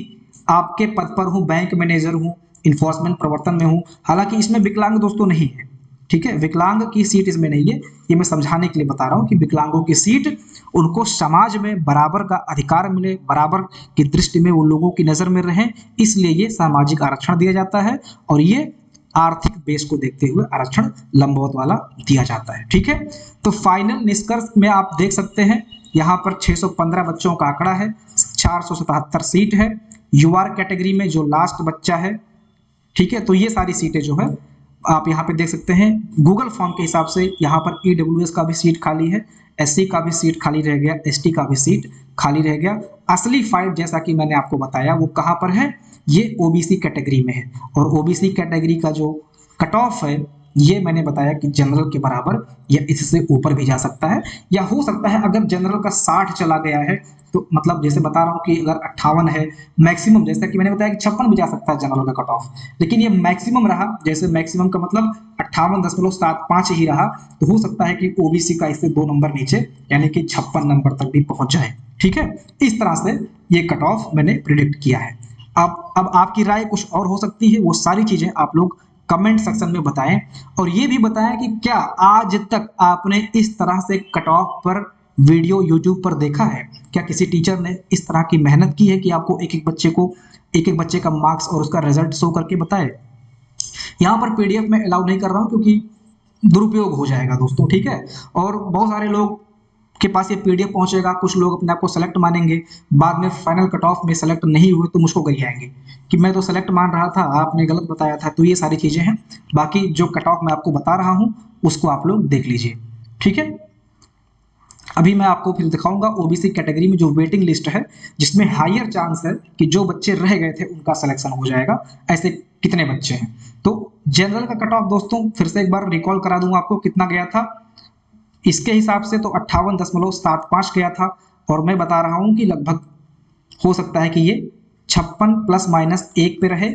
आपके पद पर हूँ, बैंक मैनेजर हूँ, इन्फोर्समेंट प्रवर्तन में हूँ। हालांकि इसमें विकलांग दोस्तों नहीं है, ठीक है, विकलांग की सीट इसमें नहीं है, ये मैं समझाने के लिए बता रहा हूँ कि विकलांगों की सीट, उनको समाज में बराबर का अधिकार मिले, बराबर की दृष्टि में वो लोगों की नज़र में रहें, इसलिए ये सामाजिक आरक्षण दिया जाता है और ये आर्थिक बेस को देखते हुए आरक्षण लंबवत वाला दिया जाता है। ठीक है, तो फाइनल निष्कर्ष में आप देख सकते हैं यहाँ पर 615 बच्चों का आंकड़ा है, 477 सीट है, युवा कैटेगरी में जो लास्ट बच्चा है, ठीक है, तो ये सारी सीटें जो है आप यहाँ पे देख सकते हैं। गूगल फॉर्म के हिसाब से यहाँ पर ईडब्ल्यूएस का भी सीट खाली है, एससी का भी सीट खाली रह गया, एसटी का भी सीट खाली रह गया। असली फाइट जैसा कि मैंने आपको बताया वो कहाँ पर है, ये ओबीसी कैटेगरी में है, और ओबीसी कैटेगरी का जो कट ऑफ है ये मैंने बताया कि जनरल के बराबर या इससे ऊपर भी जा सकता है, या हो सकता है अगर जनरल का 60 चला गया है तो मतलब जैसे बता रहा हूँ कि अगर 58 है मैक्सिमम, जैसा कि मैंने बताया कि 56 भी जा सकता है जनरल का कट ऑफ, लेकिन ये मैक्सिमम रहा, जैसे मैक्सिमम का मतलब 58.75 ही रहा, तो हो सकता है कि ओबीसी का इससे 2 नंबर नीचे यानी कि 56 नंबर तक भी पहुंच जाए। ठीक है, इस तरह से ये कट ऑफ मैंने प्रिडिक्ट किया है। अब आपकी राय कुछ और हो सकती है, वो सारी चीजें आप लोग कमेंट सेक्शन में बताएं, और ये भी बताएं कि क्या आज तक आपने इस तरह से कट ऑफ पर वीडियो यूट्यूब पर देखा है, क्या किसी टीचर ने इस तरह की मेहनत की है कि आपको एक एक बच्चे का मार्क्स और उसका रिजल्ट शो करके बताए। यहाँ पर पीडीएफ में अलाउ नहीं कर रहा हूँ क्योंकि दुरुपयोग हो जाएगा दोस्तों, ठीक है। और बहुत सारे लोग के पास ये पीडीएफ पहुंचेगा, कुछ लोग अपने आप को सेलेक्ट मानेंगे, बाद में फाइनल कट ऑफ में सेलेक्ट नहीं हुए तो मुझको गरियाएंगे कि मैं तो सेलेक्ट मान रहा था, आपने गलत बताया था। तो ये सारी चीजें हैं। बाकी जो कट ऑफ मैं आपको बता रहा हूं उसको आप लोग देख लीजिए, ठीक है। अभी मैं आपको फिर दिखाऊंगा ओबीसी कैटेगरी में जो वेटिंग लिस्ट है, जिसमें हायर चांस है कि जो बच्चे रह गए थे उनका सिलेक्शन हो जाएगा, ऐसे कितने बच्चे हैं। तो जनरल का कट ऑफ दोस्तों फिर से एक बार रिकॉल करा दूंगा आपको, कितना गया था इसके हिसाब से तो 58.75 गया था। और मैं बता रहा हूं कि लगभग हो सकता है कि ये 56 प्लस माइनस 1 पे रहे,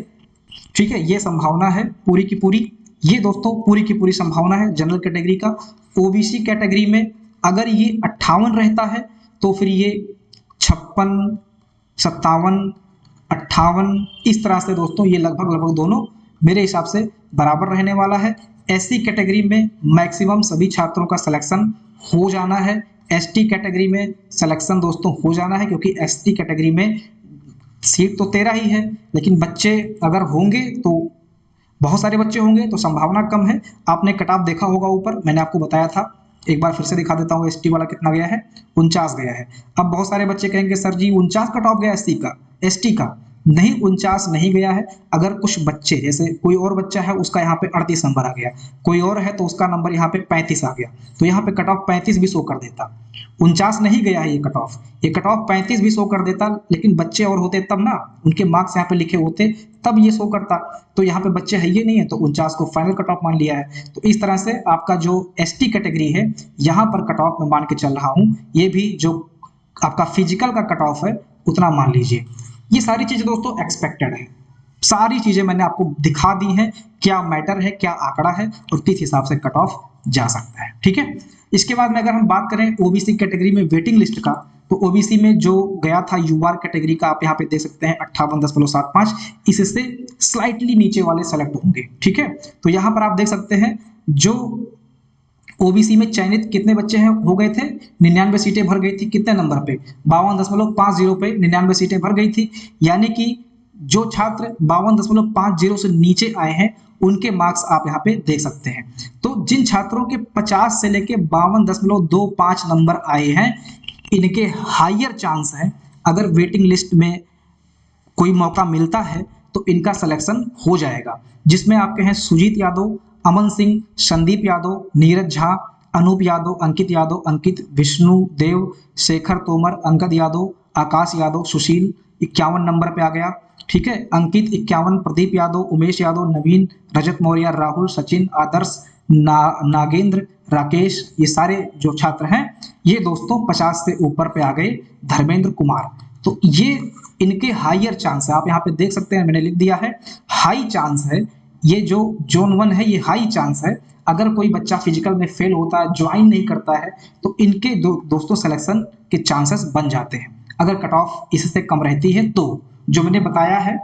ठीक है। ये संभावना है पूरी की पूरी, ये दोस्तों पूरी की पूरी संभावना है जनरल कैटेगरी का। ओबीसी कैटेगरी में अगर ये 58 रहता है तो फिर ये 56, 57, 58 इस तरह से दोस्तों ये लगभग लगभग दोनों मेरे हिसाब से बराबर रहने वाला है। एससी कैटेगरी में मैक्सिमम सभी छात्रों का सिलेक्शन हो जाना है। एसटी कैटेगरी में सिलेक्शन दोस्तों हो जाना है, क्योंकि एसटी कैटेगरी में सीट तो 13 ही है, लेकिन बच्चे अगर होंगे तो बहुत सारे बच्चे होंगे तो संभावना कम है। आपने कट ऑफ देखा होगा ऊपर, मैंने आपको बताया था, एक बार फिर से दिखा देता हूँ। एसटी वाला कितना गया है, 49 गया है। अब बहुत सारे बच्चे कहेंगे सर जी 49 कट ऑफ गया एससी का, एसटी का नहीं, 49 नहीं गया है। अगर कुछ बच्चे, जैसे कोई और बच्चा है उसका यहाँ पे 38 नंबर आ गया, कोई और है तो उसका नंबर यहाँ पे 35 आ गया, तो यहाँ पे कट ऑफ 35 भी शो कर देता। 49 नहीं गया है ये कट ऑफ, ये कट ऑफ 35 भी शो कर देता, लेकिन बच्चे और होते तब ना, उनके मार्क्स यहाँ पे लिखे होते तब ये शो करता। तो यहाँ पे बच्चे है ये नहीं है, तो 49 को फाइनल कट ऑफ मान लिया है। तो इस तरह से आपका जो एसटी कैटेगरी है यहाँ पर कट ऑफ मैं मान के चल रहा हूँ, ये भी जो आपका फिजिकल का कट ऑफ है उतना मान लीजिए। ये सारी चीजें दोस्तों एक्सपेक्टेड है, सारी चीजें मैंने आपको दिखा दी हैं, क्या मैटर है, क्या आंकड़ा है और किस हिसाब से कट ऑफ जा सकता है, ठीक है। इसके बाद में अगर हम बात करें ओबीसी कैटेगरी में वेटिंग लिस्ट का, तो ओबीसी में जो गया था यूआर कैटेगरी का, आप यहाँ पे देख सकते हैं 58.75, इससे स्लाइटली नीचे वाले सेलेक्ट होंगे, ठीक है। तो यहाँ पर आप देख सकते हैं जो ओबीसी में चयनित कितने बच्चे हैं हो गए थे, 99 सीटें भर गई थी, कितने नंबर पे, 52.50 पे 99 सीटें भर गई थी। यानी कि जो छात्र 52.50 से नीचे आए हैं उनके मार्क्स आप यहाँ पे देख सकते हैं। तो जिन छात्रों के 50 से लेके 52.25 नंबर आए हैं, इनके हायर चांस है, अगर वेटिंग लिस्ट में कोई मौका मिलता है तो इनका सिलेक्शन हो जाएगा। जिसमें आपके हैं सुजीत यादव, अमन सिंह, संदीप यादव, नीरज झा, अनूप यादव, अंकित, विष्णु देव, शेखर तोमर, अंगद यादव, आकाश यादव, सुशील 51 नंबर पे आ गया, ठीक है। अंकित 51, प्रदीप यादव, उमेश यादव, नवीन, रजत मौर्य, राहुल, सचिन, आदर्श, नागेंद्र, राकेश, ये सारे जो छात्र हैं ये दोस्तों 50 से ऊपर पे आ गए। धर्मेंद्र कुमार, तो ये इनके हायर चांस है, आप यहाँ पे देख सकते हैं, मैंने लिख दिया है हाई चांस है। ये जो जोन 1 है ये हाई चांस है। अगर कोई बच्चा फिजिकल में फेल होता है, ज्वाइन नहीं करता है, तो इनके दोस्तों सिलेक्शन के चांसेस बन जाते हैं। अगर कट ऑफ इससे कम रहती है तो जो मैंने बताया है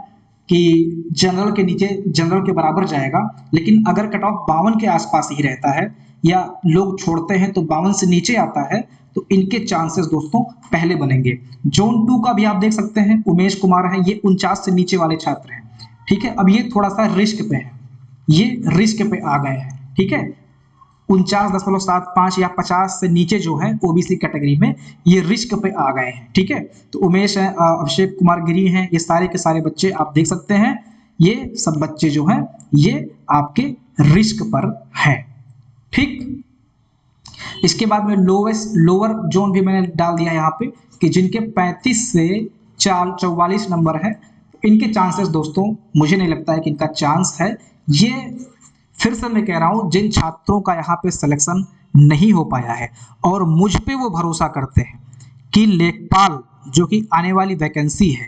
कि जनरल के नीचे, जनरल के बराबर जाएगा, लेकिन अगर कट ऑफ 52 के आसपास ही रहता है या लोग छोड़ते हैं तो 52 से नीचे आता है, तो इनके चांसेस दोस्तों पहले बनेंगे। जोन 2 का भी आप देख सकते हैं, उमेश कुमार है, ये 49 से नीचे वाले छात्र हैं, ठीक है। अब ये थोड़ा सा रिस्क पे है, ये रिस्क पे आ गए हैं, ठीक है। 49.75 या 50 से नीचे जो है ओबीसी कैटेगरी में ये रिस्क पे आ गए हैं, ठीक है। तो उमेश है, अभिषेक कुमार गिरी हैं, ये सारे के सारे बच्चे आप देख सकते हैं, ये सब बच्चे जो हैं ये आपके रिस्क पर है, ठीक। इसके बाद में लोअर जोन भी मैंने डाल दिया यहाँ पे कि जिनके 35 से 44 नंबर है, इनके चांसेस दोस्तों मुझे नहीं लगता है कि इनका चांस है। ये फिर से मैं कह रहा हूं, जिन छात्रों का यहाँ पे सिलेक्शन नहीं हो पाया है और मुझ पे वो भरोसा करते हैं कि लेखपाल जो कि आने वाली वैकेंसी है,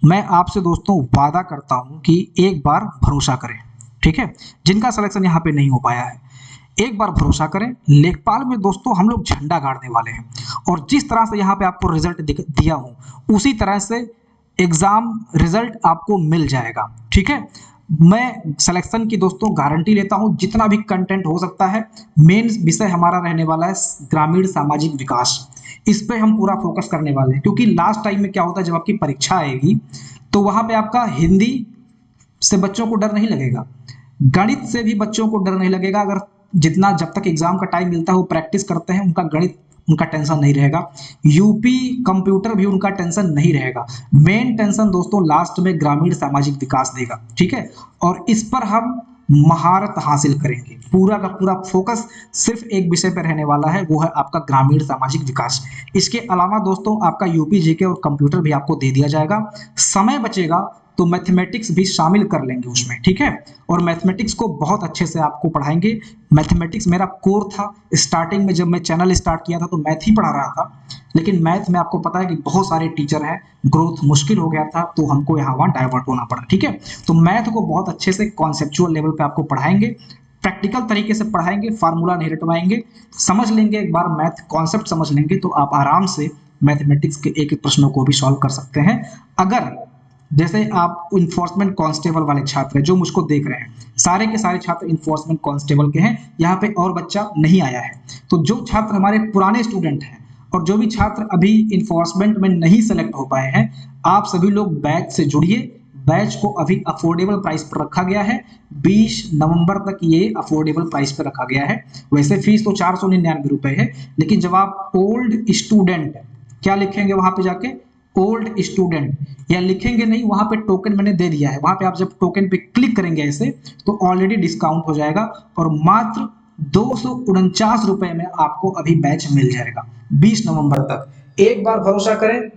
मैं आपसे दोस्तों वादा करता हूं कि एक बार भरोसा करें, ठीक है। जिनका सिलेक्शन यहाँ पे नहीं हो पाया है एक बार भरोसा करें, लेखपाल में दोस्तों हम लोग झंडा गाड़ने वाले हैं। और जिस तरह से यहाँ पे आपको रिजल्ट दिया हूं उसी तरह से एग्जाम रिजल्ट आपको मिल जाएगा, ठीक है। मैं सिलेक्शन की दोस्तों गारंटी लेता हूं, जितना भी कंटेंट हो सकता है। मेन विषय हमारा रहने वाला है ग्रामीण सामाजिक विकास, इस पे हम पूरा फोकस करने वाले हैं, क्योंकि लास्ट टाइम में क्या होता है, जब आपकी परीक्षा आएगी तो वहां पे आपका हिंदी से बच्चों को डर नहीं लगेगा, गणित से भी बच्चों को डर नहीं लगेगा। अगर जितना जब तक एग्जाम का टाइम मिलता है वो प्रैक्टिस करते हैं, उनका गणित उनका टेंशन नहीं रहेगा, यूपी कंप्यूटर भी उनका टेंशन नहीं रहेगा। मेन टेंशन दोस्तों लास्ट में ग्रामीण सामाजिक विकास देगा, ठीक है, और इस पर हम महारत हासिल करेंगे। पूरा का पूरा फोकस सिर्फ एक विषय पर रहने वाला है, वो है आपका ग्रामीण सामाजिक विकास। इसके अलावा दोस्तों आपका यूपी जीके और कंप्यूटर भी आपको दे दिया जाएगा। समय बचेगा तो मैथमेटिक्स भी शामिल कर लेंगे उसमें, ठीक है, और मैथमेटिक्स को बहुत अच्छे से आपको पढ़ाएंगे। मैथमेटिक्स मेरा कोर था, स्टार्टिंग में जब मैं चैनल स्टार्ट किया था तो मैथ ही पढ़ा रहा था, लेकिन मैथ में आपको पता है कि बहुत सारे टीचर हैं, ग्रोथ मुश्किल हो गया था तो हमको यहाँ वहाँ डाइवर्ट होना पड़ा, ठीक है। तो मैथ को बहुत अच्छे से कॉन्सेप्चुअल लेवल पे आपको पढ़ाएंगे, प्रैक्टिकल तरीके से पढ़ाएंगे, फार्मूला नहीं रटवाएंगे, समझ लेंगे, एक बार मैथ कॉन्सेप्ट समझ लेंगे तो आप आराम से मैथमेटिक्स के एक एक प्रश्नों को भी सॉल्व कर सकते हैं। अगर जैसे आप इन्फोर्समेंट कांस्टेबल वाले छात्र हैं जो मुझको देख रहे हैं, सारे के सारे छात्र इन्फोर्समेंट कांस्टेबल के हैं, यहाँ पे और बच्चा नहीं आया है, तो जो छात्र हमारे पुराने स्टूडेंट हैं और जो भी छात्र अभी इन्फोर्समेंट में नहीं सेलेक्ट हो पाए हैं, आप सभी लोग बैच से जुड़िए। बैच को अभी अफोर्डेबल प्राइस पर रखा गया है, 20 नवंबर तक ये अफोर्डेबल प्राइस पर रखा गया है। वैसे फीस तो 499 रुपए है, लेकिन जब आप ओल्ड स्टूडेंट क्या लिखेंगे वहां पे जाके, ओल्ड स्टूडेंट, या लिखेंगे नहीं, वहां पे टोकन मैंने दे दिया है, वहां पे आप जब टोकन पे क्लिक करेंगे ऐसे तो ऑलरेडी डिस्काउंट हो जाएगा और मात्र 249 रुपए में आपको अभी बैच मिल जाएगा 20 नवंबर तक। एक बार भरोसा करें,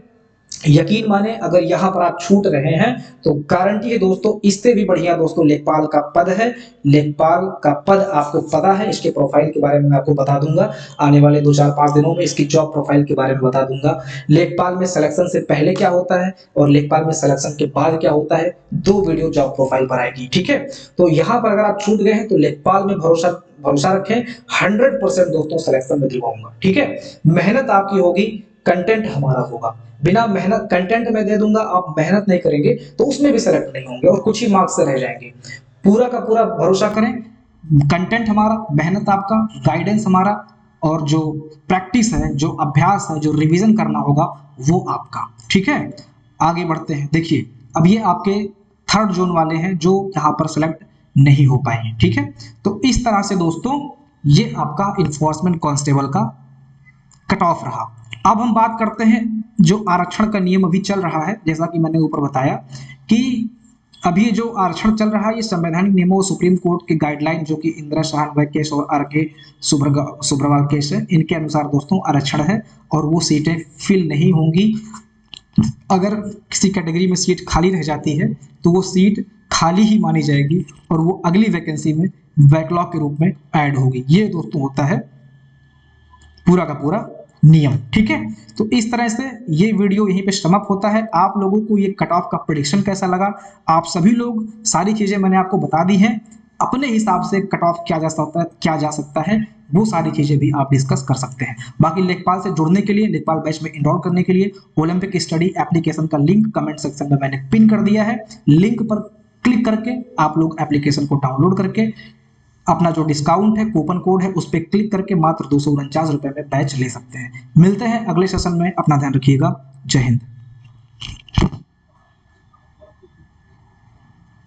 यकीन माने, अगर यहां पर आप छूट रहे हैं तो गारंटी है दोस्तों इससे भी बढ़िया दोस्तों लेखपाल का पद है। लेखपाल का पद आपको पता है, इसके प्रोफाइल के बारे में मैं आपको बता दूंगा आने वाले 2-4-5 दिनों में, इसकी जॉब प्रोफाइल के बारे में बता दूंगा। लेखपाल में सिलेक्शन से पहले क्या होता है और लेखपाल में सिलेक्शन के बाद क्या होता है, 2 वीडियो जॉब प्रोफाइल पर आएगी, ठीक है। तो यहाँ पर अगर आप छूट गए हैं तो लेखपाल में भरोसा रखें, 100% दोस्तों सिलेक्शन में दिलवाऊंगा, ठीक है। मेहनत आपकी होगी, कंटेंट हमारा होगा। बिना मेहनत, कंटेंट में दे दूंगा, आप मेहनत नहीं करेंगे तो उसमें भी सेलेक्ट नहीं होंगे और कुछ ही मार्क्स से रह जाएंगे। पूरा का पूरा भरोसा करें, कंटेंट हमारा, मेहनत आपका, गाइडेंस हमारा, और जो प्रैक्टिस है, जो अभ्यास है, जो रिवीजन करना होगा वो आपका, ठीक है। आगे बढ़ते हैं। देखिए अब ये आपके थर्ड जोन वाले हैं जो यहाँ पर सेलेक्ट नहीं हो पाए हैं, ठीक है। तो इस तरह से दोस्तों ये आपका इन्फोर्समेंट कांस्टेबल का कट ऑफ रहा। अब हम बात करते हैं जो आरक्षण का नियम अभी चल रहा है, जैसा कि मैंने ऊपर बताया कि अभी जो आरक्षण चल रहा है ये संवैधानिक नियमों और सुप्रीम कोर्ट के गाइडलाइन जो कि इंदिरा शाहन केस और आर के सुब्रवाल केस है, इनके अनुसार दोस्तों आरक्षण है और वो सीटें फिल नहीं होंगी। अगर किसी कैटेगरी में सीट खाली रह जाती है तो वो सीट खाली ही मानी जाएगी और वो अगली वैकेंसी में बैकलॉग के रूप में ऐड होगी। ये दोस्तों होता है पूरा का पूरा नियम, ठीक है। तो इस तरह से ये वीडियो यहीं पे समाप्त होता है। आप लोगों को ये कट ऑफ का प्रेडिक्शन कैसा लगा, आप सभी लोग, सारी चीजें मैंने आपको बता दी हैं, अपने हिसाब से कट ऑफ क्या जा सकता है वो सारी चीजें भी आप डिस्कस कर सकते हैं। बाकी लेखपाल से जुड़ने के लिए, लेखपाल बैच में इनरोल करने के लिए ओलंपिक स्टडी एप्लीकेशन का लिंक कमेंट सेक्शन में मैंने पिन कर दिया है। लिंक पर क्लिक करके आप लोग एप्लीकेशन को डाउनलोड करके अपना जो डिस्काउंट है, कूपन कोड है, उस पर क्लिक करके मात्र 249 रुपए में बैच ले सकते हैं। मिलते हैं अगले सेशन में, अपना ध्यान रखिएगा। जय हिंद।